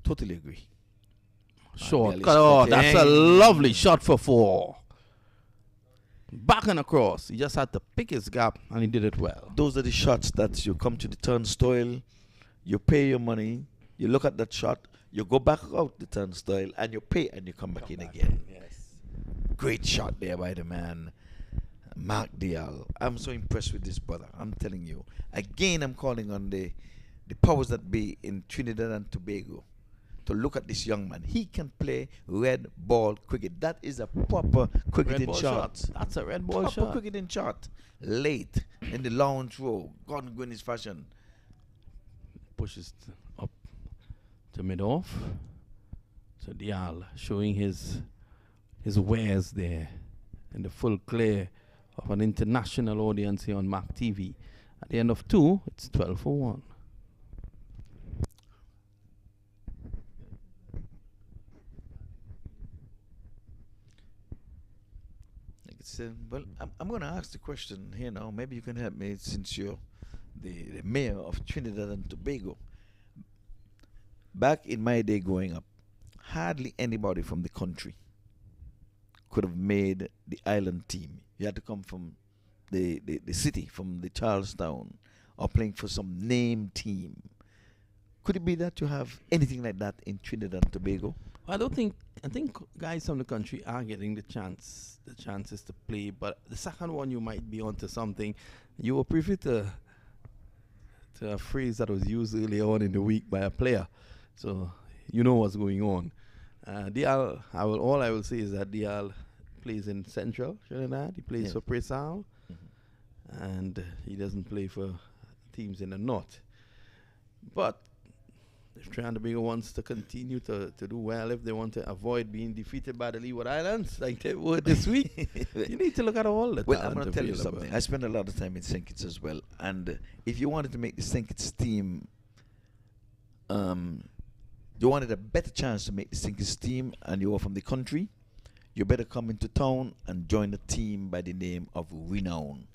Totally agree. Short. Oh, that's a lovely shot for 4. Back and across. He just had to pick his gap, and he did it well. Those are the shots that you come to the turnstile, you pay your money, you look at that shot, you go back out the turnstile, and you pay, and you come back in again. Yes. Great shot there by the man, Mark Dial. I'm so impressed with this brother. I'm telling you. Again, I'm calling on the powers that be in Trinidad and Tobago to look at this young man. He can play red ball cricket. That is a proper cricketing shot. That's a red ball proper shot. Cricketing shot. Late in the lounge row. Gordon Gwynny's fashion. Pushes up to mid-off. So Dial showing his wares there in the full glare of an international audience here on MAQ TV. At the end of 2, it's 12 for 1. Well, I'm going to ask the question here now. Maybe you can help me, since you're the mayor of Trinidad and Tobago. Back in my day growing up, hardly anybody from the country could have made the island team. You had to come from the city, from the Charlestown, or playing for some name team. Could it be that you have anything like that in Trinidad and Tobago? I think guys from the country are getting the chances to play, but the second one you might be onto something. You were privy to a phrase that was used earlier on in the week by a player, so you know what's going on. Dial, all I will say is that Dial plays in Central Trinidad. He plays for Presal, and he doesn't play for teams in the north. But if Trinidad and Tobago wants to continue to do well, if they want to avoid being defeated by the Leeward Islands, like they were this week, you need to look at all the talent. Well, I'm going to tell you something. I spent a lot of time in St. Kitts as well. And if you wanted to make the St. Kitts team you wanted a better chance to make the Sinkers team, and you were from the country, you better come into town and join a team by the name of Renown.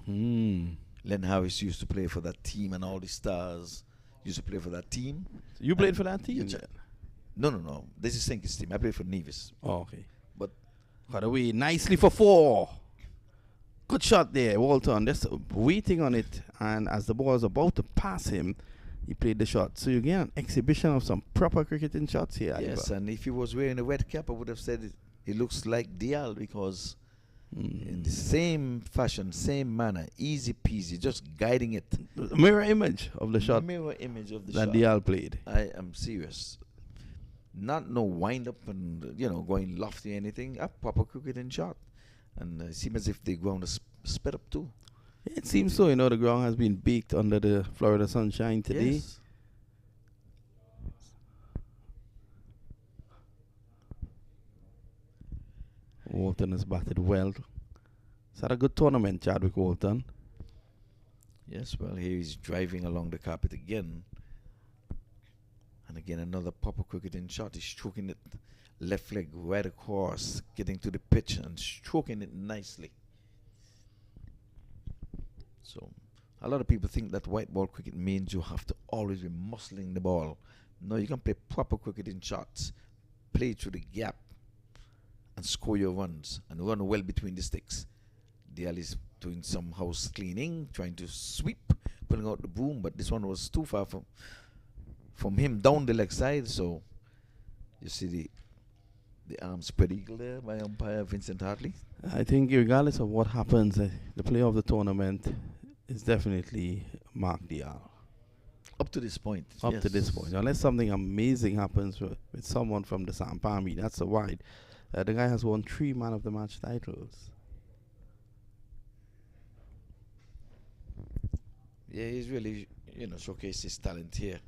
Len Harris used to play for that team, and all the stars used to play for that team. So you played for that team? No. This is Sinkers team. I played for Nevis. Oh, okay. But got away nicely for 4. Good shot there, Walton. Just waiting on it, and as the ball was about to pass him, he played the shot. So you get an exhibition of some proper cricketing shots here. Yes, and if he was wearing a wet cap, I would have said he looks like Dial, because in the same fashion, same manner, easy peasy, just guiding it. Mirror image of the shot Mirror image of the that shot. Dial played. I am serious. Not no wind up and going lofty or anything. A proper cricketing shot, and it seems as if the ground is sped up too. It seems so. The ground has been baked under the Florida sunshine today. Yes. Walton has batted well. It's had a good tournament, Chadwick Walton. Yes, well, here he's driving along the carpet again. And again, another proper cricketing shot. He's stroking it left leg right across, getting to the pitch and stroking it nicely. So, a lot of people think that white ball cricket means you have to always be muscling the ball. No, you can play proper cricketing shots, play through the gap, and score your runs, and run well between the sticks. Dial is doing some house cleaning, trying to sweep, pulling out the broom, but this one was too far from him down the leg side. So you see the arm spread eagle there by umpire Vincent Hartley. I think regardless of what happens, the player of the tournament is definitely Mark Dial. Up to this point. Up to this point. Unless something amazing happens with someone from the SAMP Army, that's a wide. The guy has won 3 man of the match titles. Yeah, he's really, showcased his talent here.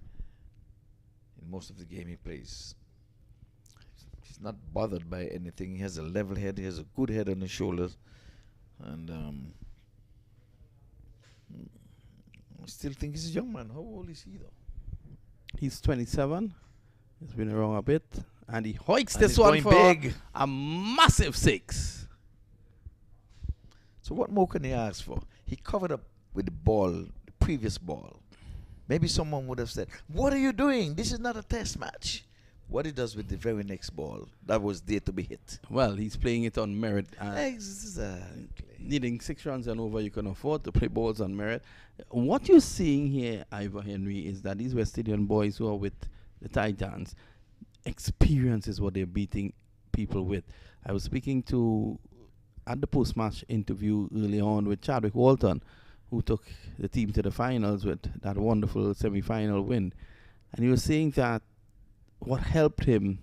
In most of the game he plays, he's not bothered by anything. He has a level head. He has a good head on his shoulders, and I still think he's a young man. How old is he though? He's 27. He's been around a bit, and he hoiks And this he's one going for big. a massive 6. So what more can he ask for? He covered up with the ball, the previous ball. Maybe someone would have said, "What are you doing? This is not a test match." What he does with the very next ball, that was there to be hit. Well, he's playing it on merit. Exactly. Needing 6 runs and over, you can afford to play balls on merit. What you're seeing here, Ivor Henry, is that these West Indian boys who are with the Titans, experience is what they're beating people with. I was speaking at the post-match interview early on with Chadwick Walton, who took the team to the finals with that wonderful semi-final win. And he was saying that what helped him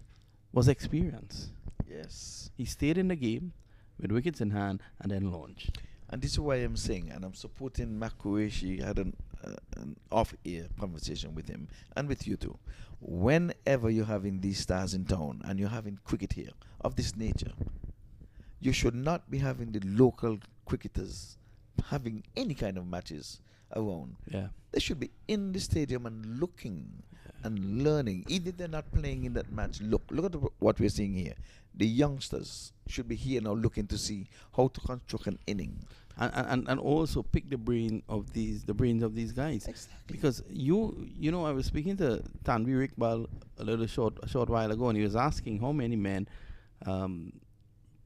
was experience. Yes. He stayed in the game with wickets in hand and then launched. And this is why I'm saying, and I'm supporting MAQ. She had an off-air conversation with him and with you too. Whenever you're having these stars in town and you're having cricket here of this nature, you should not be having the local cricketers having any kind of matches around. Yeah. They should be in the stadium and looking and learning. Even if they're not playing in that match, look at what we're seeing here. The youngsters should be here now looking to see how to construct an inning. And also pick the brains of these guys. Exactly. Because I was speaking to Tanvir Iqbal a short while ago, and he was asking how many men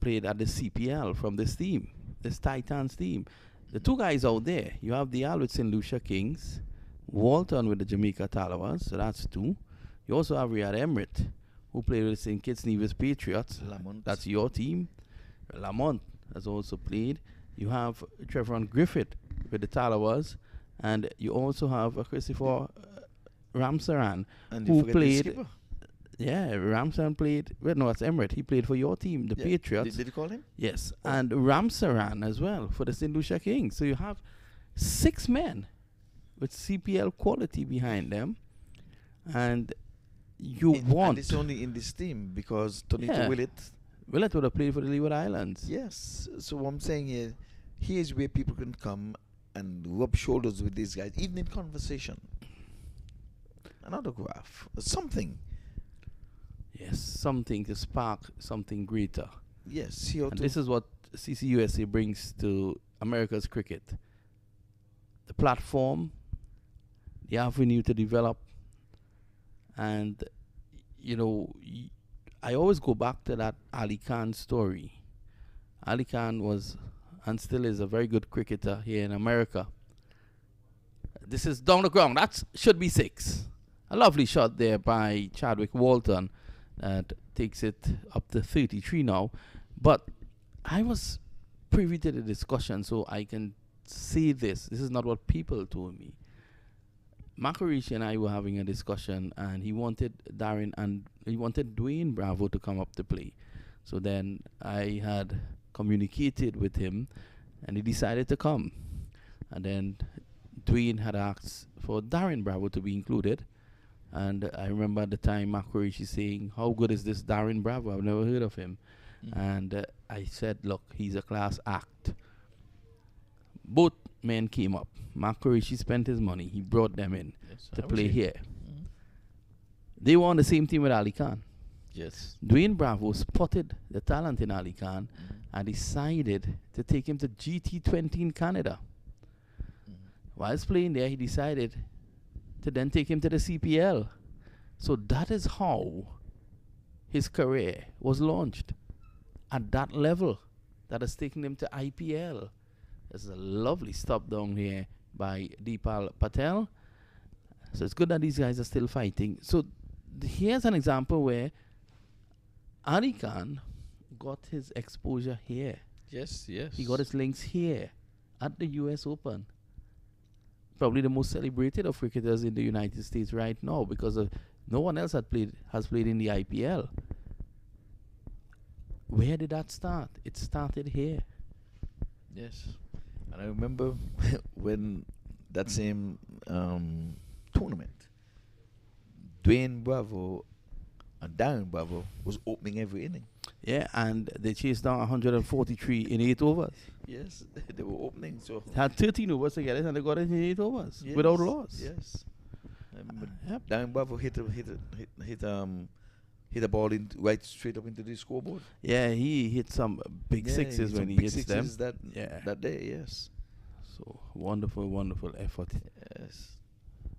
played at the CPL from this team, this Titans team. The 2 guys out there, you have Dial with St. Lucia Kings, Walton with the Jamaica Talawas, so that's 2. You also have Riyad Emrit, who played with St. Kitts Nevis Patriots. Lamont. That's your team. Lamont has also played. You have Trevor Griffith with the Talawas, and you also have Christopher Ramsaran, And who you forget the played. skipper. Yeah, Ramsaran played. Well, no, that's Emirates. He played for your team, the Patriots. Did you call him? Yes, and Ramsaran as well for the St. Lucia Kings. So you have 6 men with CPL quality behind them, and And it's only in this team because Tonito Willett would have played for the Leeward Islands. Yes. So what I'm saying here's where people can come and rub shoulders with these guys, even in conversation. an autograph, something. Yes, something to spark something greater. Yes, And this is what CCUSA brings to America's cricket. The platform, the avenue to develop, and I always go back to that Ali Khan story. Ali Khan was and still is a very good cricketer here in America. This is down the ground. That should be 6. A lovely shot there by Chadwick Walton that takes it up to 33 now. But I was privy to the discussion, so I can say this. This is not what people told me. Macarishi and I were having a discussion, and he wanted Dwayne Bravo to come up to play. So then I had communicated with him, and he decided to come. And then Dwayne had asked for Darren Bravo to be included. And I remember at the time Macarishi saying, "How good is this Darren Bravo? I've never heard of him." And I said, "Look, he's a class act." Both men came up. Macarishi spent his money. He brought them in to play here. They were on the same team with Ali Khan. Yes. Dwayne Bravo spotted the talent in Ali Khan and decided to take him to GT20 in Canada. Whilst playing there, he decided to then take him to the CPL. So that is how his career was launched. At that level, that has taken him to IPL. There's a lovely stop down here by Deepal Patel. So it's good that these guys are still fighting. So here's an example where Ali Khan got his exposure here. Yes, yes. He got his links here at the US Open. Probably the most celebrated of cricketers in the United States right now, because no one else has played in the IPL. Where did that start? It started here. Yes. And I remember when that same tournament, Dwayne Bravo and Darren Bravo was opening every inning. Yeah, and they chased down 143 in 8 overs. Yes, they were opening. So Had 13 overs to get it, and they got it in 8 overs yes, without loss. Yes. Yep. Darren Bravo hit a ball right straight up into the scoreboard. Yeah, he hit some big sixes when he hits them. That day, yes. So wonderful, wonderful effort. Yes.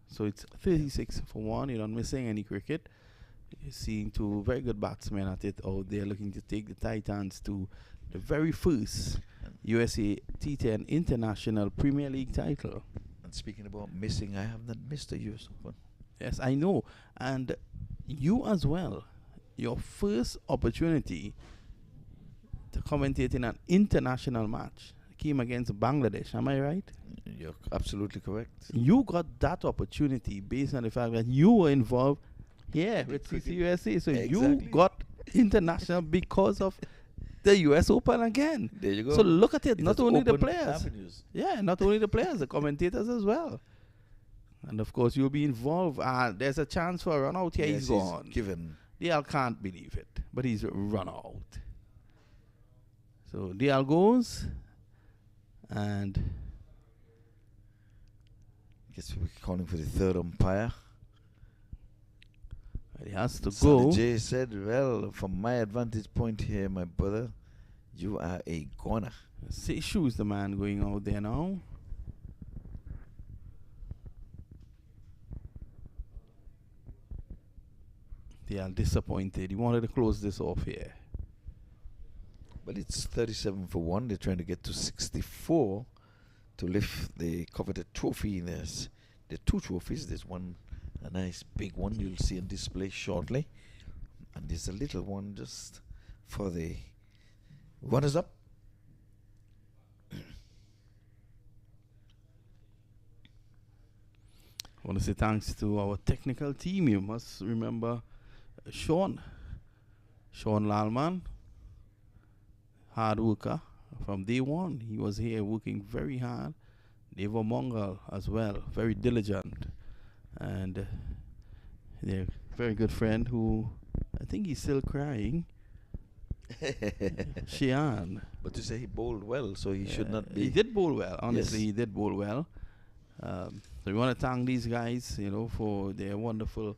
So it's 36 for 1. You're not missing any cricket. You're seeing 2 very good batsmen at it out there looking to take the Titans to the very first USA T10 International Premier League title. And speaking about missing, I have not missed a US Open. Yes, I know. And you as well. Your first opportunity to commentate in an international match came against Bangladesh. Am I right? You're absolutely correct. You got that opportunity based on the fact that you were involved here with CCUSA. So you got international because of the US Open again. There you go. So look at it. It Not has only the opened players. avenues. Yeah, not only the players, the commentators as well. And of course, you'll be involved. There's a chance for a run out here. Yes, he's gone. Given. Dial can't believe it, but he's run out. So Dial goes, and I guess we're calling for the third umpire. he has to Sonny go. J said, "Well, from my advantage point here, my brother, you are a goner." Say shoes the man going out there now. They are disappointed. He wanted to close this off here. But it's 37 for 1. They're trying to get to 64 to lift the coveted trophy. There are 2 trophies. There's one, a nice big one you'll see on display shortly. And there's a little one just for the runners-up. I want to say thanks to our technical team. You must remember Sean Lalman, hard worker from day one. He was here working very hard. Deva Mongal as well, very diligent, and they're a very good friend who I think he's still crying. Shian. But you say he bowled well, so he should not be. He did bowl well. Honestly, Yes. he did bowl well. So we want to thank these guys, for their wonderful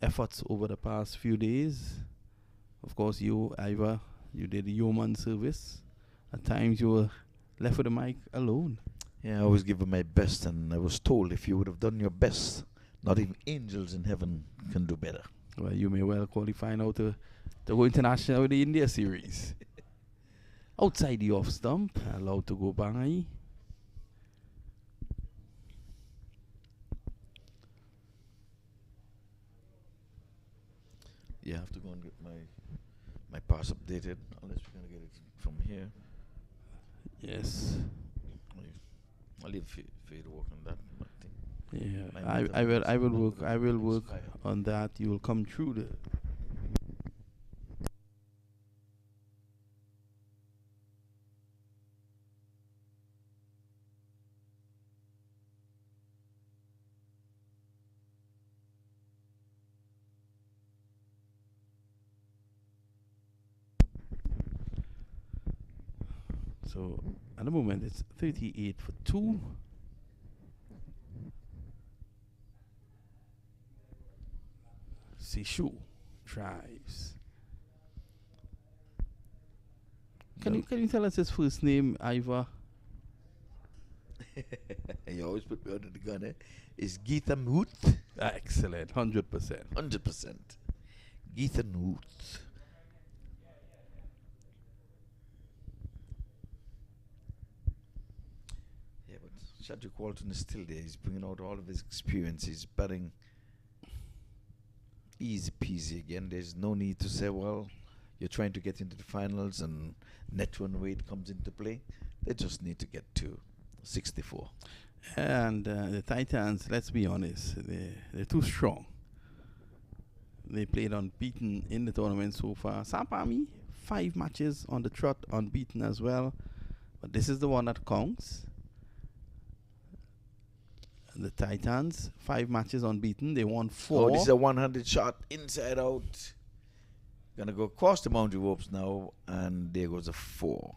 efforts over the past few days. Of course, you, Iva, you did yeoman service. At times you were left with the mic alone. Yeah, I always give it my best, and I was told if you would have done your best, not even angels in heaven can do better. Well, you may well qualify now to go international with the India series. Outside the off stump, allowed to go by. You have to go and get my pass updated, unless we're gonna get it from here. Yes. I'll leave for you to work on that. Yeah, I will work on that. You will come through the. So at the moment it's 38 for 2. Sishu drives. Can you tell us his first name, Iva? You always put me under the gun, eh? Is Geetha Moot? Excellent, 100%. 100%. Geetha Moot. Yeah, but Shadrick Walton is still there. He's bringing out all of his experience. He's batting easy peasy again. There's no need to say, well, you're trying to get into the finals and net run weight comes into play. They just need to get to 64. And the Titans, let's be honest, they're too strong. They played unbeaten in the tournament so far. SAMP Army, 5 matches on the trot, unbeaten as well. But this is the one that counts. The Titans, 5 matches unbeaten. They won 4. Oh, this is a 100 shot inside out. Gonna go across the boundary ropes now, and there goes a 4.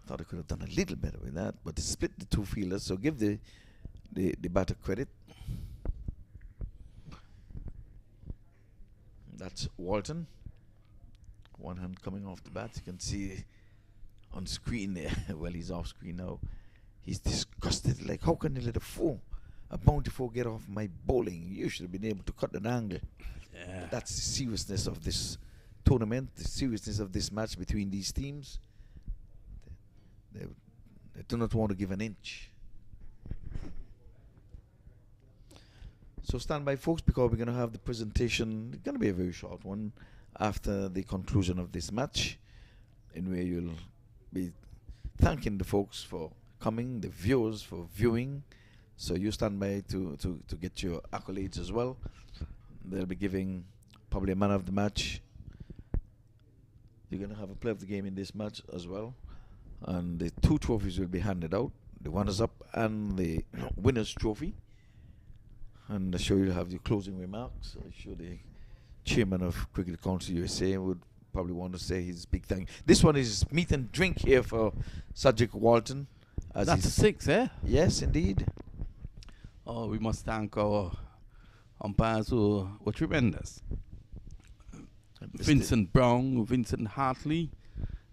Thought I could have done a little better with that, but they split the 2 fielders, so give the batter credit. That's Walton. One hand coming off the bat. You can see on screen there. Well, he's off screen now. He's disgusted. Like, how can you let a bounty 4 get off my bowling? You should have been able to cut an angle. Yeah. But that's the seriousness of this tournament, the seriousness of this match between these teams. They do not want to give an inch. So stand by, folks, because we're going to have the presentation. It's going to be a very short one after the conclusion of this match, in where you'll be thanking the folks for coming, the viewers for viewing. So you stand by to get your accolades as well. They'll be giving probably a man of the match. You're going to have a player of the game in this match as well. And the 2 trophies will be handed out, the runners up and the winner's trophy. And I'm sure you'll have your closing remarks. I'm sure the chairman of Cricket Council USA would probably want to say his big thank. This one is meat and drink here for Sajik Walton. That's a 6, eh? Yes, indeed. Oh, we must thank our umpires who were tremendous. Vincent Brown, Vincent Hartley,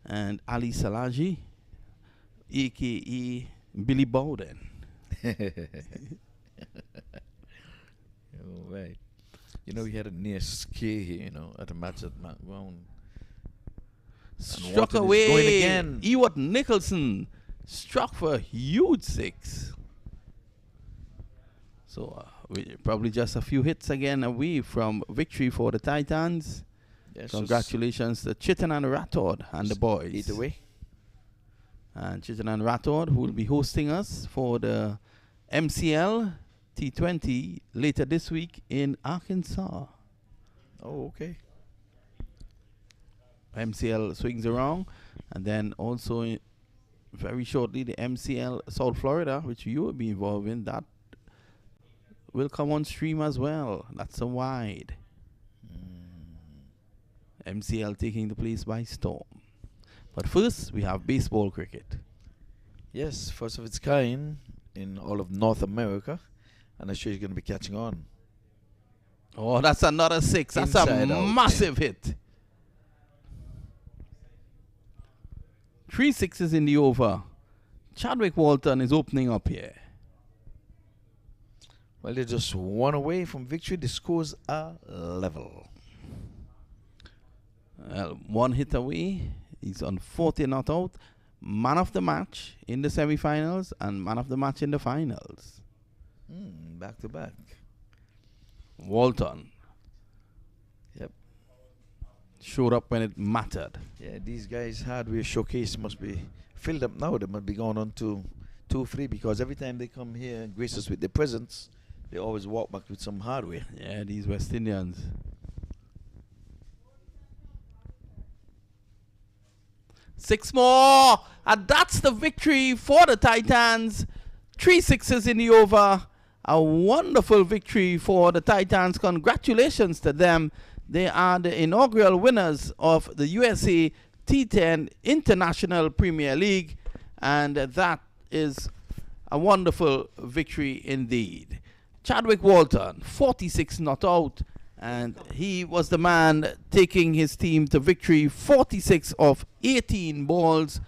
and Ali Salaji, a.k.a. Billy Bowden. Oh, right. You know, he had a near scare here, at a match at McGowan. Struck away. Going again. Ewart Nicholson struck for a huge 6. So we're probably just a few hits again away from victory for the Titans. Yes, congratulations to Chitan and Rathod and the boys. 8 away. And Chitan and Rathod, who will be hosting us for the MCL T20 later this week in Arkansas. Oh, okay. MCL swings around, and then also very shortly the MCL South Florida, which you will be involved in, that will come on stream as well. That's a wide. MCL taking the place by storm. But first, we have baseball cricket. Yes, first of its kind. in all of North America, and I'm sure he's going to be catching on. Oh, that's another 6. That's Inside a out. massive hit. 3 6s in the over. Chadwick Walton is opening up here. Well, they're just one away from victory. The scores are level. One hit away. He's on 40 not out. Man of the match in the semi-finals and man of the match in the finals. Back to back. Walton. Yep. Showed up when it mattered. Yeah, these guys' hardware showcase must be filled up now. They must be going on to 2-3 because every time they come here and grace us with their presence, they always walk back with some hardware. Yeah, these West Indians. Six more, and that's the victory for the Titans. 3 6s in the over. A wonderful victory for the Titans. Congratulations to them. They are the inaugural winners of the USA T10 International Premier League, and that is a wonderful victory indeed. Chadwick Walton, 46 not out, and he was the man taking his team to victory, 46 of 18 balls.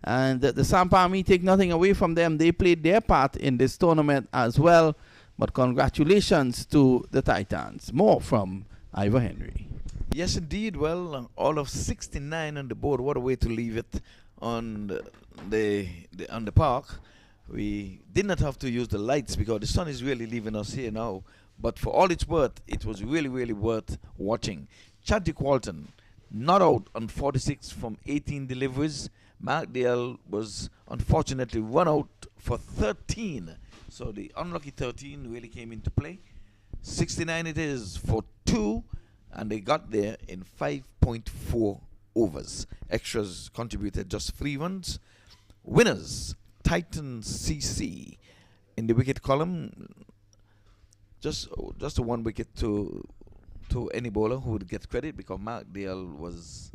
And the SAMP Army take nothing away from them. They played their part in this tournament as well. But congratulations to the Titans. More from Ivor Henry. Yes, indeed. Well, all of 69 on the board. What a way to leave it on the park. We did not have to use the lights because the sun is really leaving us here now. But for all it's worth, it was really, really worth watching. Chadwick Walton, not out on 46 from 18 deliveries. Markdale was unfortunately run out for 13. So the unlucky 13 really came into play. 69 it is for 2, and they got there in 5.4 overs. Extras contributed just 3 runs. Winners, TITANS CC. In the wicket column, just a 1 wicket to any bowler who would get credit because Markdale was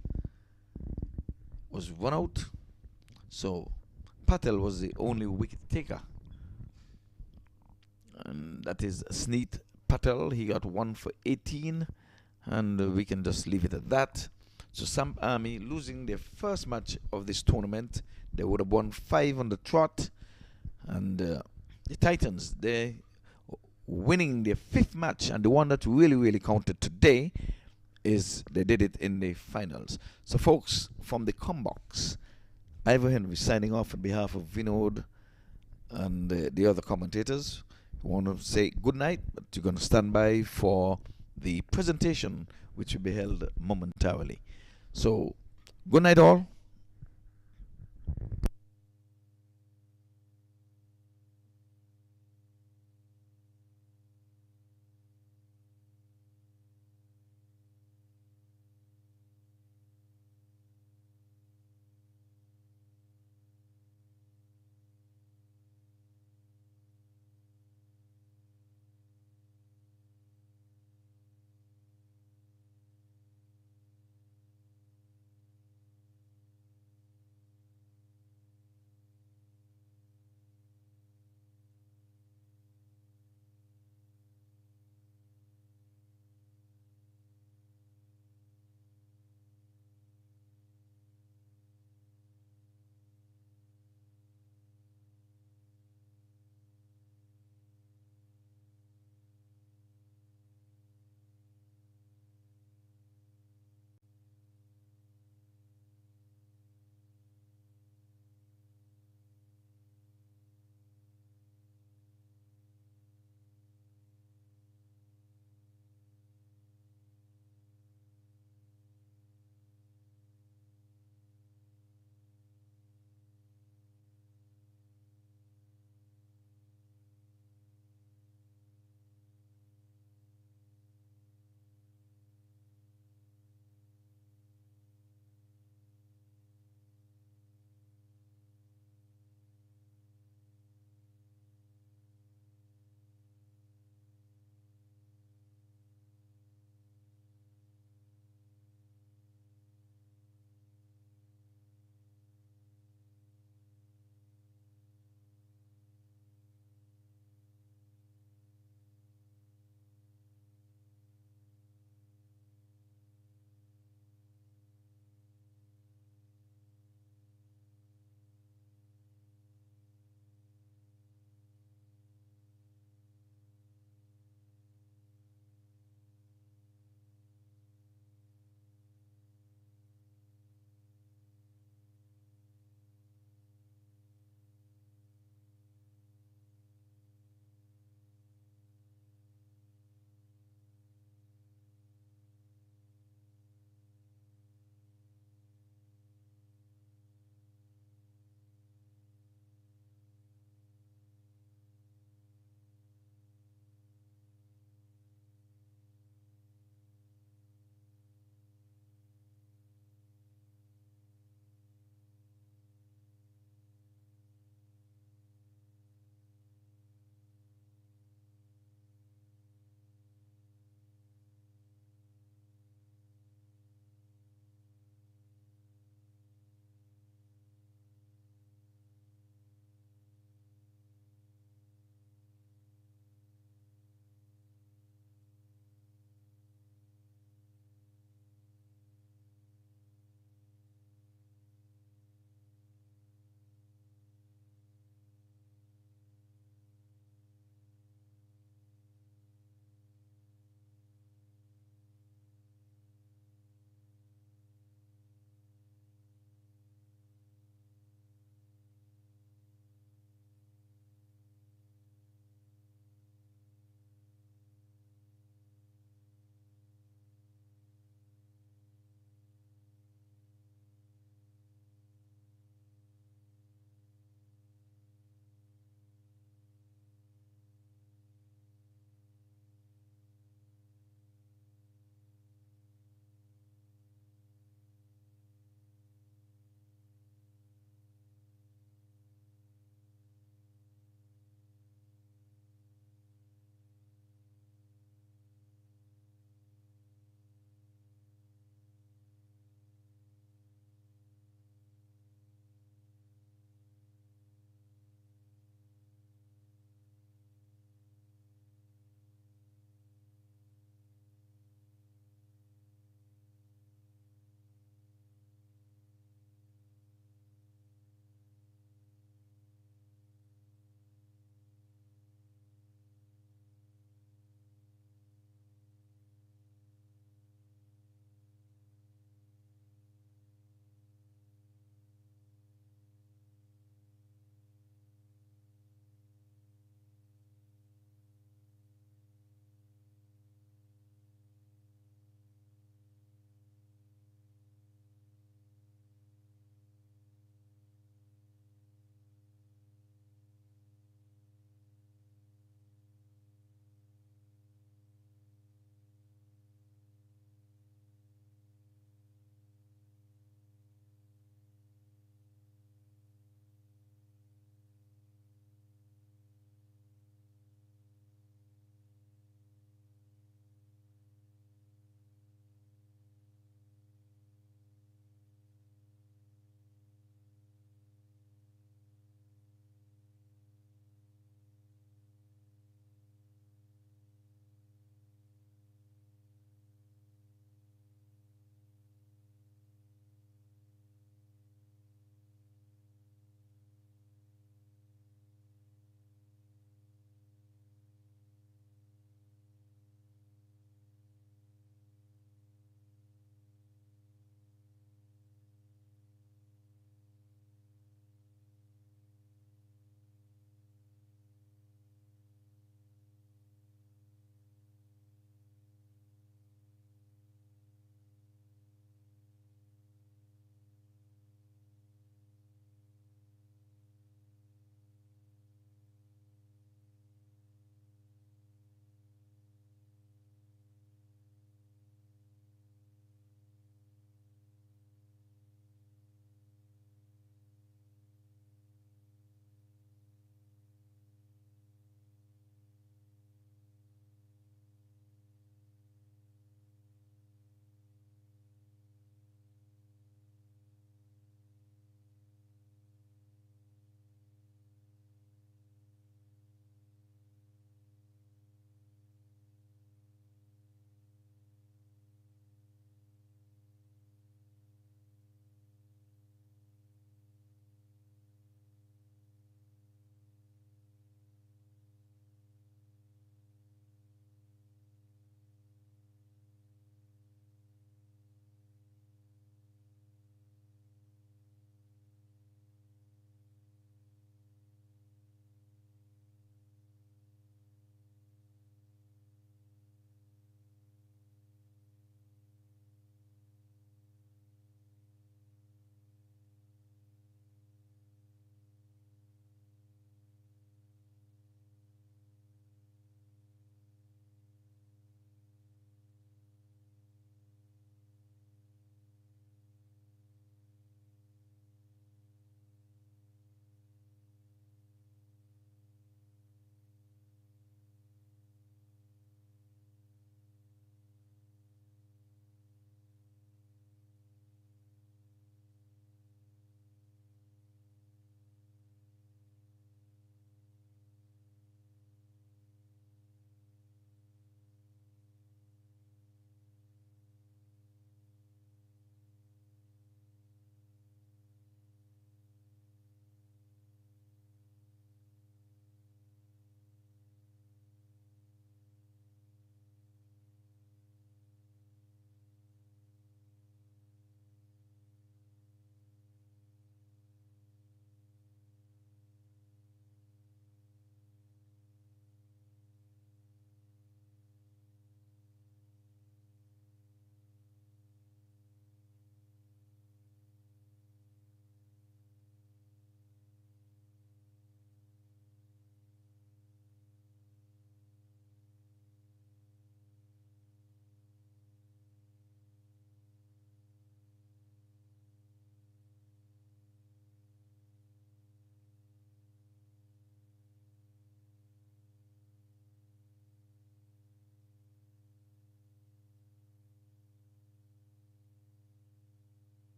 run out. So Patel was the only wicket taker. And that is Sneet Patel. He got 1 for 18. And we can just leave it at that. So SAMP Army losing their first match of this tournament. They would have won 5 on the trot. And the Titans, they're winning their 5th match. And the one that really, really counted today is they did it in the finals. So folks, from the Combox, Ivor Henry signing off on behalf of Vinod and the other commentators. We want to say good night, but you're going to stand by for the presentation, which will be held momentarily. So, good night all.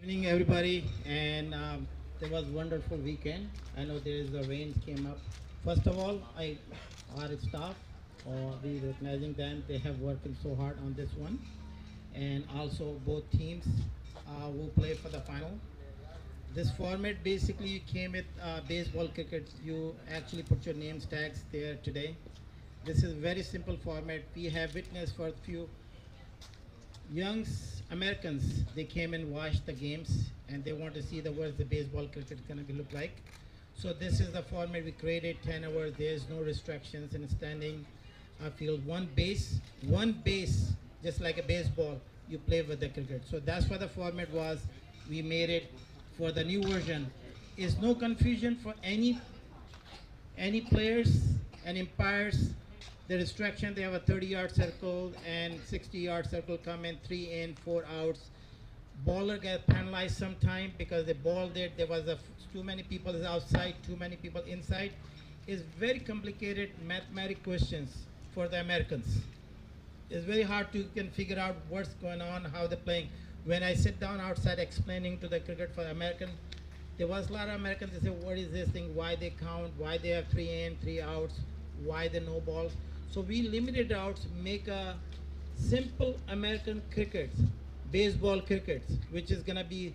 Evening, everybody, and there was wonderful weekend. I know there is the rains came up. First of all, our staff, we recognizing them. They have working so hard on this one, and also both teams who play for the final. This format basically you came with baseball cricket. You actually put your names tags there today. This is very simple format. We have witnessed for a few young Americans, they came and watched the games and they want to see what the baseball cricket is going to be look like. So this is the format we created, 10 hours, there's no restrictions in standing field. One base, just like a baseball, you play with the cricket. So that's what the format was. We made it for the new version. Is no confusion for any players and umpires. The restriction, they have a 30-yard circle and 60-yard circle come in, 3 in, 4 outs. Bowler get penalized sometime because they balled it. There was too many people outside, too many people inside. It's very complicated mathematical questions for the Americans. It's very hard to can figure out what's going on, how they're playing. When I sit down outside explaining to the cricket for American, there was a lot of Americans that say, what is this thing, why they count, why they have 3 in, 3 outs, why the no balls. So we limited out, make a simple American cricket, baseball cricket, which is gonna be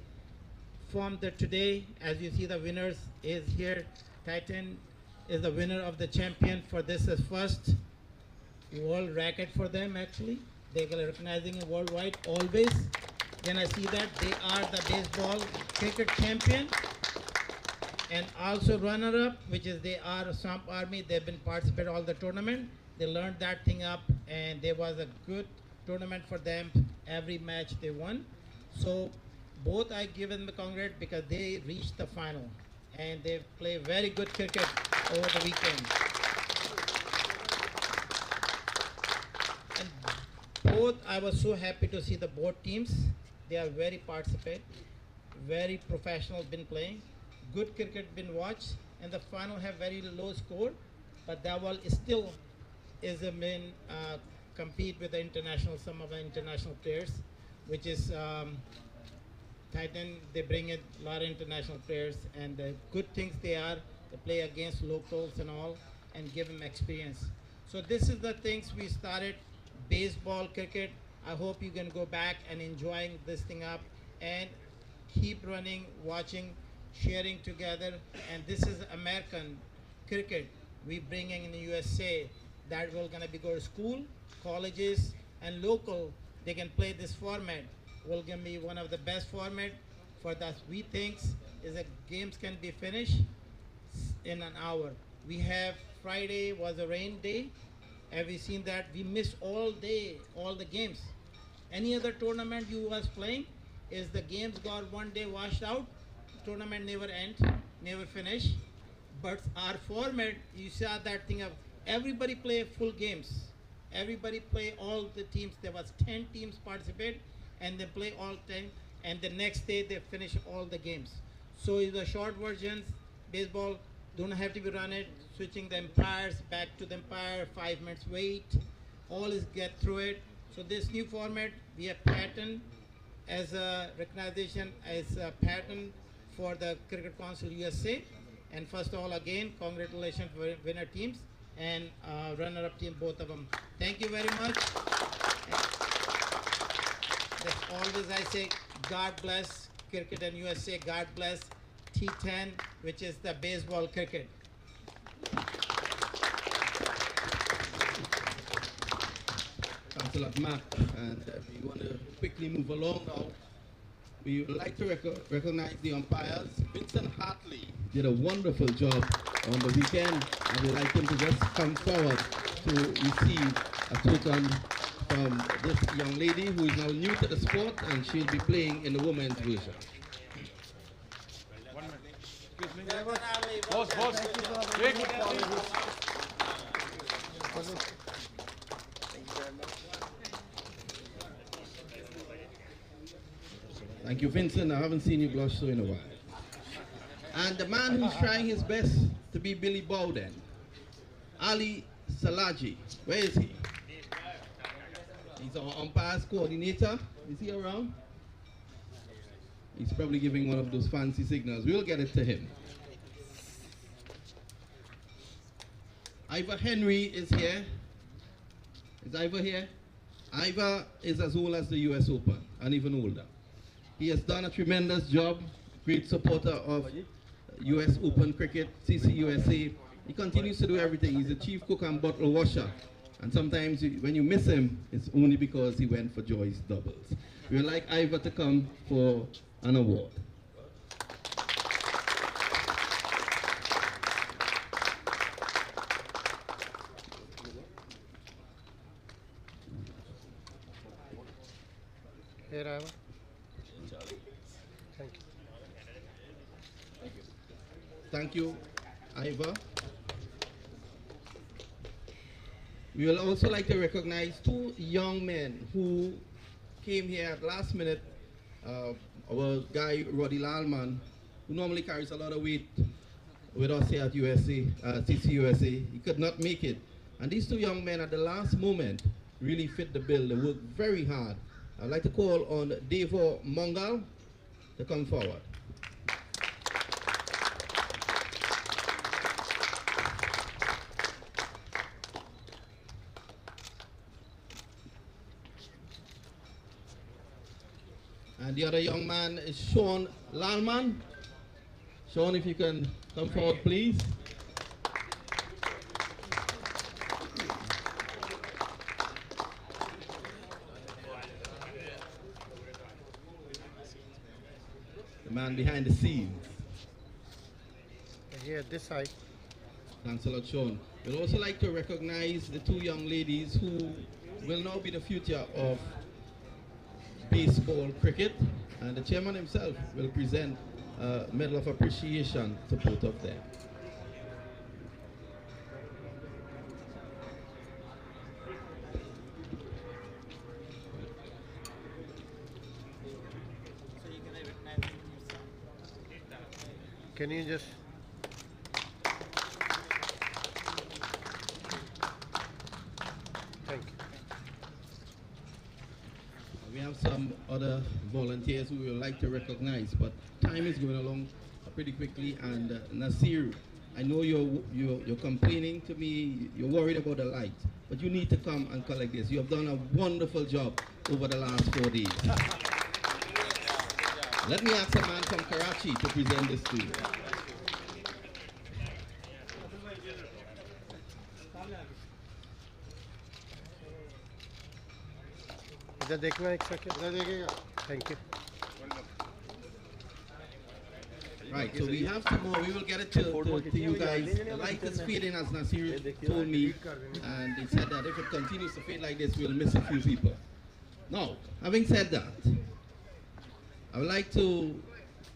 formed today. As you see, the winners is here. Titan is the winner of the champion for this is first world racket for them actually. They're recognizing it worldwide always. Then I see that they are the baseball cricket champion and also runner-up, which is they are SAMP Army. They've been participating all the tournament. They learned that thing up, and there was a good tournament for them. Every match they won. So both I give them the congrats because they reached the final, and they play very good cricket over the weekend. And both, I was so happy to see the both teams. They are very participate, very professional been playing, good cricket been watched, and the final have very low score, but that will still is a main compete with the international, some of the international players, which is Titan. They bring in a lot of international players, and the good things they play against locals and all, and give them experience. So this is the things we started, baseball, cricket. I hope you can go back and enjoying this thing up, and keep running, watching, sharing together. And this is American cricket we bringing in the USA. That will gonna be go to school, colleges, and local. They can play this format. Will gonna be one of the best format for that. We think is that games can be finished in an hour. We have Friday was a rain day. Have you seen that? We missed all day, all the games. Any other tournament you was playing, is the games got one day washed out. Tournament never end, never finish. But our format, you saw that thing of. Everybody play full games. Everybody play all the teams. There was 10 teams participate and they play all 10 and the next day they finish all the games. So in the short versions, baseball don't have to be run it, switching the umpires back to the umpire, 5 minutes wait, all is get through it. So this new format, we have pattern as a recognition, as a pattern for the Cricket Council USA. And first of all, again, congratulations for winner teams and runner-up team, both of them. Thank you very much. That's always I say, God bless cricket and USA, God bless T10, which is the baseball cricket. Thanks a lot, Mark. And we want to quickly move along now. We would like to recognize the umpires. Vincent Hartley did a wonderful job on the weekend, and we'd like him to just come forward to receive a token from this young lady who is now new to the sport, and she'll be playing in the women's version. 1 minute. Excuse me. Thank you, Vincent. I haven't seen you blush so in a while. And the man who's trying his best to be Billy Bowden, Ali Salaji. Where is he? He's our umpires coordinator. Is he around? He's probably giving one of those fancy signals. We'll get it to him. Ivor Henry is here. Is Ivor here? Ivor is as old as the US Open, and even older. He has done a tremendous job, great supporter of US Open cricket, CCUSA. He continues to do everything. He's the chief cook and bottle washer. And sometimes when you miss him, it's only because he went for Joy's doubles. We would like Ivor to come for an award. Here, Ivor. Thank you. Thank you, Ivor. We will also like to recognize two young men who came here at last minute. Our guy, Roddy Lalman, who normally carries a lot of weight with us here at CCUSA. He could not make it. And these two young men at the last moment really fit the bill. They worked very hard. I'd like to call on Devo Mongal to come forward. And the other young man is Sean Lalman. Sean, if you can come forward, please. The man behind the scenes. Here, this side. Thanks a lot, Sean. We'd also like to recognize the two young ladies who will now be the future of baseball cricket, and the chairman himself will present a Medal of Appreciation to both of them. Can you just... Thank you. We have some other volunteers who we would like to recognize, but time is going along pretty quickly. And Nasir, I know you're complaining to me, you're worried about the light, but you need to come and collect this. You have done a wonderful job over the last 4 days. Let me ask a man from Karachi to present this to you. इधर देखना एक second इधर देखिएगा thank you Right, so we have some more. We will get it to you guys. The light is fading, as Nasir told me, and he said that if it continues to fade like this, we'll miss a few people. Now, having said that, I would like to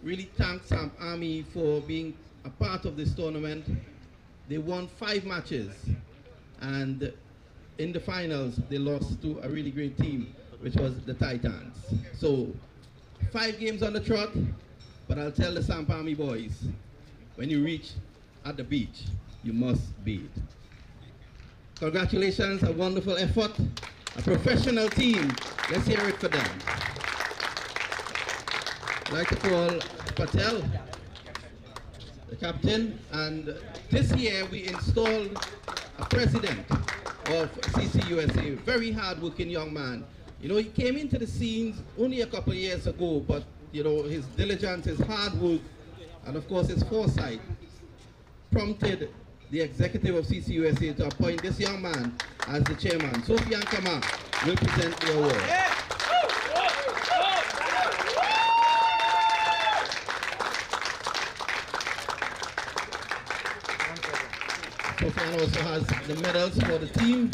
really thank SAMP Army for being a part of this tournament. They won 5 matches, and in the finals, they lost to a really great team, which was the Titans. So, 5 games on the trot. But I'll tell the SAMP Army boys, when you reach at the beach, you must beat. Congratulations, a wonderful effort, a professional team. Let's hear it for them. I'd like to call Patel, the captain, and this year we installed a president of CCUSA, very hard-working young man. You know, he came into the scenes only a couple of years ago, but you know, his diligence, his hard work, and of course his foresight prompted the executive of CCUSA to appoint this young man as the chairman. Sofian Kama will present the award. Sofian also has the medals for the team.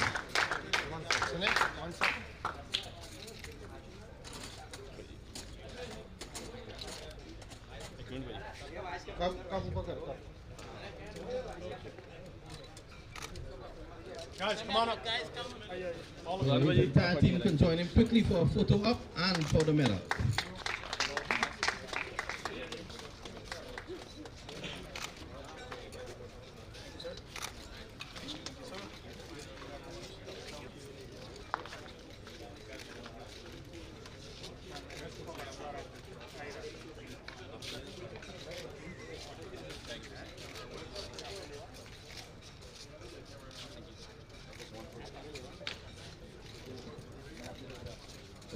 Guys, come on up. The entire team can join him quickly for a photo up and for the medal.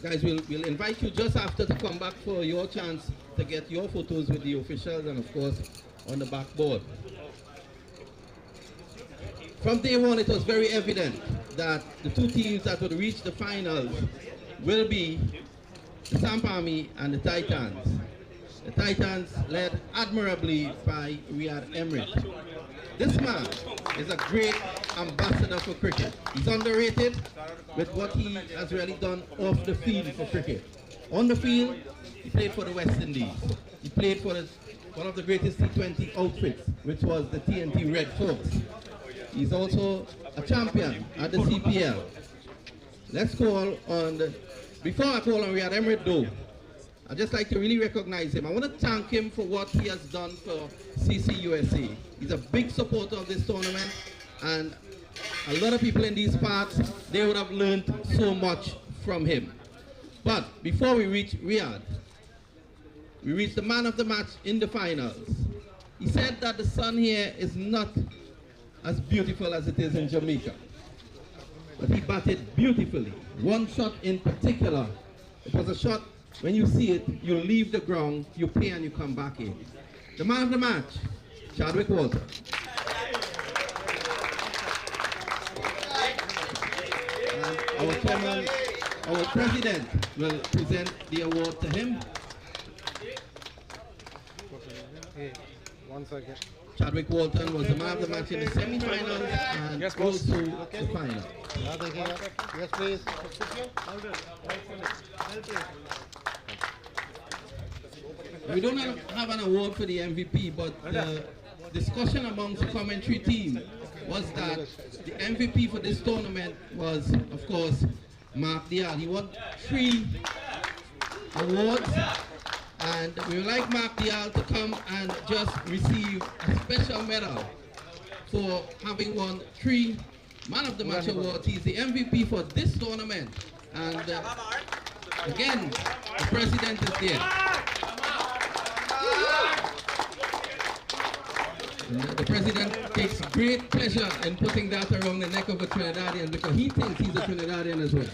Guys, we'll invite you just after to come back for your chance to get your photos with the officials and, of course, on the backboard. From day one, it was very evident that the two teams that would reach the finals will be the SAMP Army and the Titans. The Titans led admirably by Riyad Emrit. This man is a great ambassador for cricket. He's underrated with what he has really done off the field for cricket. On the field, he played for the West Indies. He played for one of the greatest T20 outfits, which was the TNT Red Folks. He's also a champion at the CPL. Let's call on before I call on Riyad Emrit though, I'd just like to really recognize him. I want to thank him for what he has done for CCUSA. He's a big supporter of this tournament, and a lot of people in these parts, they would have learned so much from him. But before we reach Riyad, we reach the man of the match in the finals. He said that the sun here is not as beautiful as it is in Jamaica, but he batted beautifully. One shot in particular, it was a shot, when you see it, you leave the ground, you play and you come back in. The man of the match, Chadwick Walter. And our chairman, our president will present the award to him. Hey, 1 second. Chadwick Walton was the man of the match in the semi-finals and goes to the final. Yes, please. We don't have an award for the MVP, but the discussion amongst the commentary team was that the MVP for this tournament was, of course, Mark Dial. He won 3 awards, and we would like Mark Dial to come and just receive a special medal for having won 3 Man of the Match awards. He's the MVP for this tournament, and again, the president is there. And the president takes great pleasure in putting that around the neck of a Trinidadian because he thinks he's a Trinidadian as well.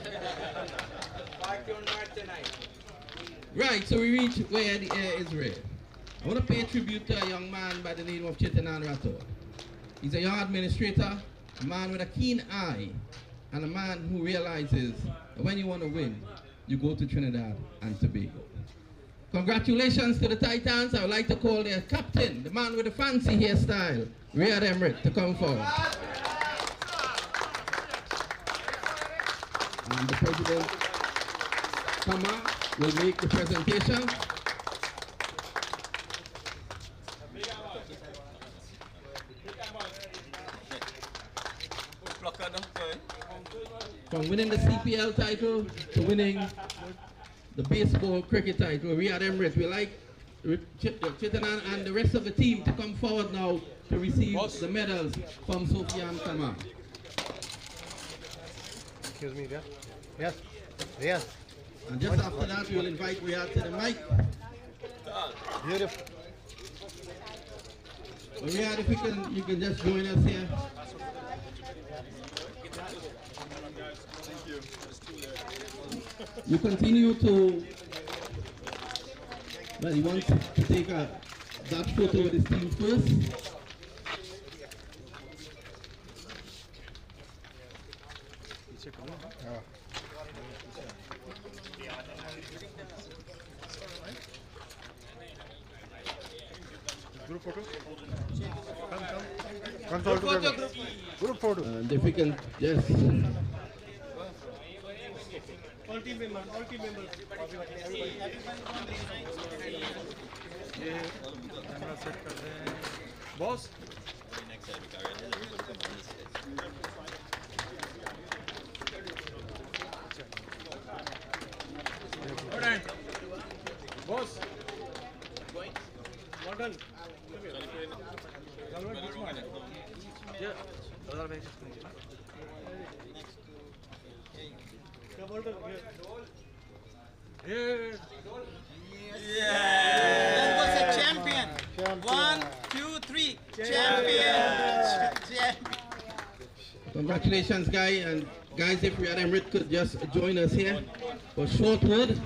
Right, so we reach where the air is red. I want to pay tribute to a young man by the name of Chitanan Rathod. He's a young administrator, a man with a keen eye, and a man who realizes that when you want to win, you go to Trinidad and Tobago. Congratulations to the Titans. I would like to call their captain, the man with the fancy hairstyle, Riyad Emrit, to come forward. And the president, Kama, will make the presentation. From winning the CPL title to winning the baseball cricket title, Riyad Emrit, we like Chitanan and the rest of the team to come forward now to receive the medals from Sofian Kama. Excuse me, yes? Yes. Yes. And just after that, we will invite Riyad to the mic. Beautiful. Well, Riyad, if you can just join us here. You continue to, well, he wants to take that photo with his team first. Group photo? Come together. Group photo. And if we can, yes. All team members, all team members. Boss. Boss. Well done. Yeah. Yeah. Champion. 1, 2, 3. Champion. Congratulations, guys. And guys, if Riyad Emrit could just join us here. for Shortwood.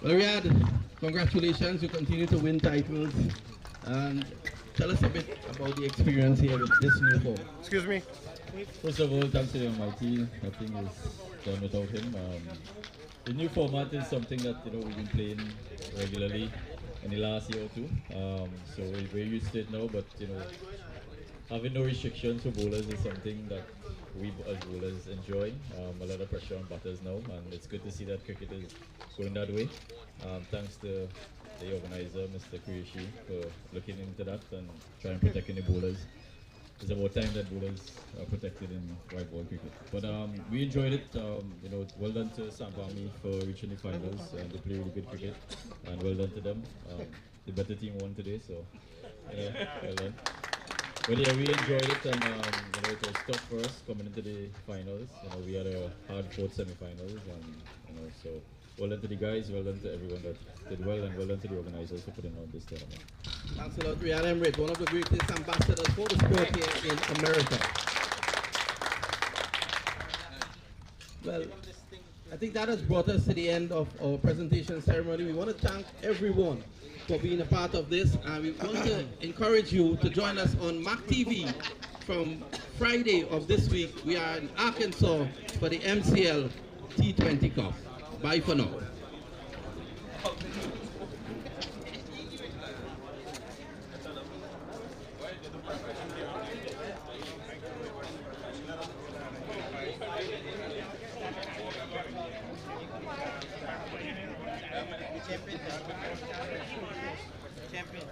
Well, Riyadh, congratulations. You continue to win titles. And tell us a bit about the experience here with this new form. Excuse me. First of all, thanks to the Almighty. Nothing is done without him. The new format is something that we've been playing regularly in the last year or two. So we're used to it now, but having no restrictions for bowlers is something that we as bowlers enjoy. A lot of pressure on batters now, and it's good to see that cricket is going that way. Thanks to the organizer, Mr. Qureshi, for looking into that and trying to protect the bowlers. It's about time that bowlers are protected in white ball cricket. But we enjoyed it. Well done to SAMP Army for reaching the finals, and they play really good cricket. And well done to them. The better team won today, so well done. But yeah, we enjoyed it, and it was tough for us coming into the finals. We had a hard-fought semi-finals, and so well done to the guys, well done to everyone that did well, and well done to the organizers for putting on this tournament. Thanks a lot, Riyadh Emirates, one of the greatest ambassadors for the sport here in America. Well, I think that has brought us to the end of our presentation ceremony. We want to thank everyone for being a part of this, and we want to encourage you to join us on MAQ TV from Friday of this week. We are in Arkansas for the MCL T20 Cup. Bye for now. Champion.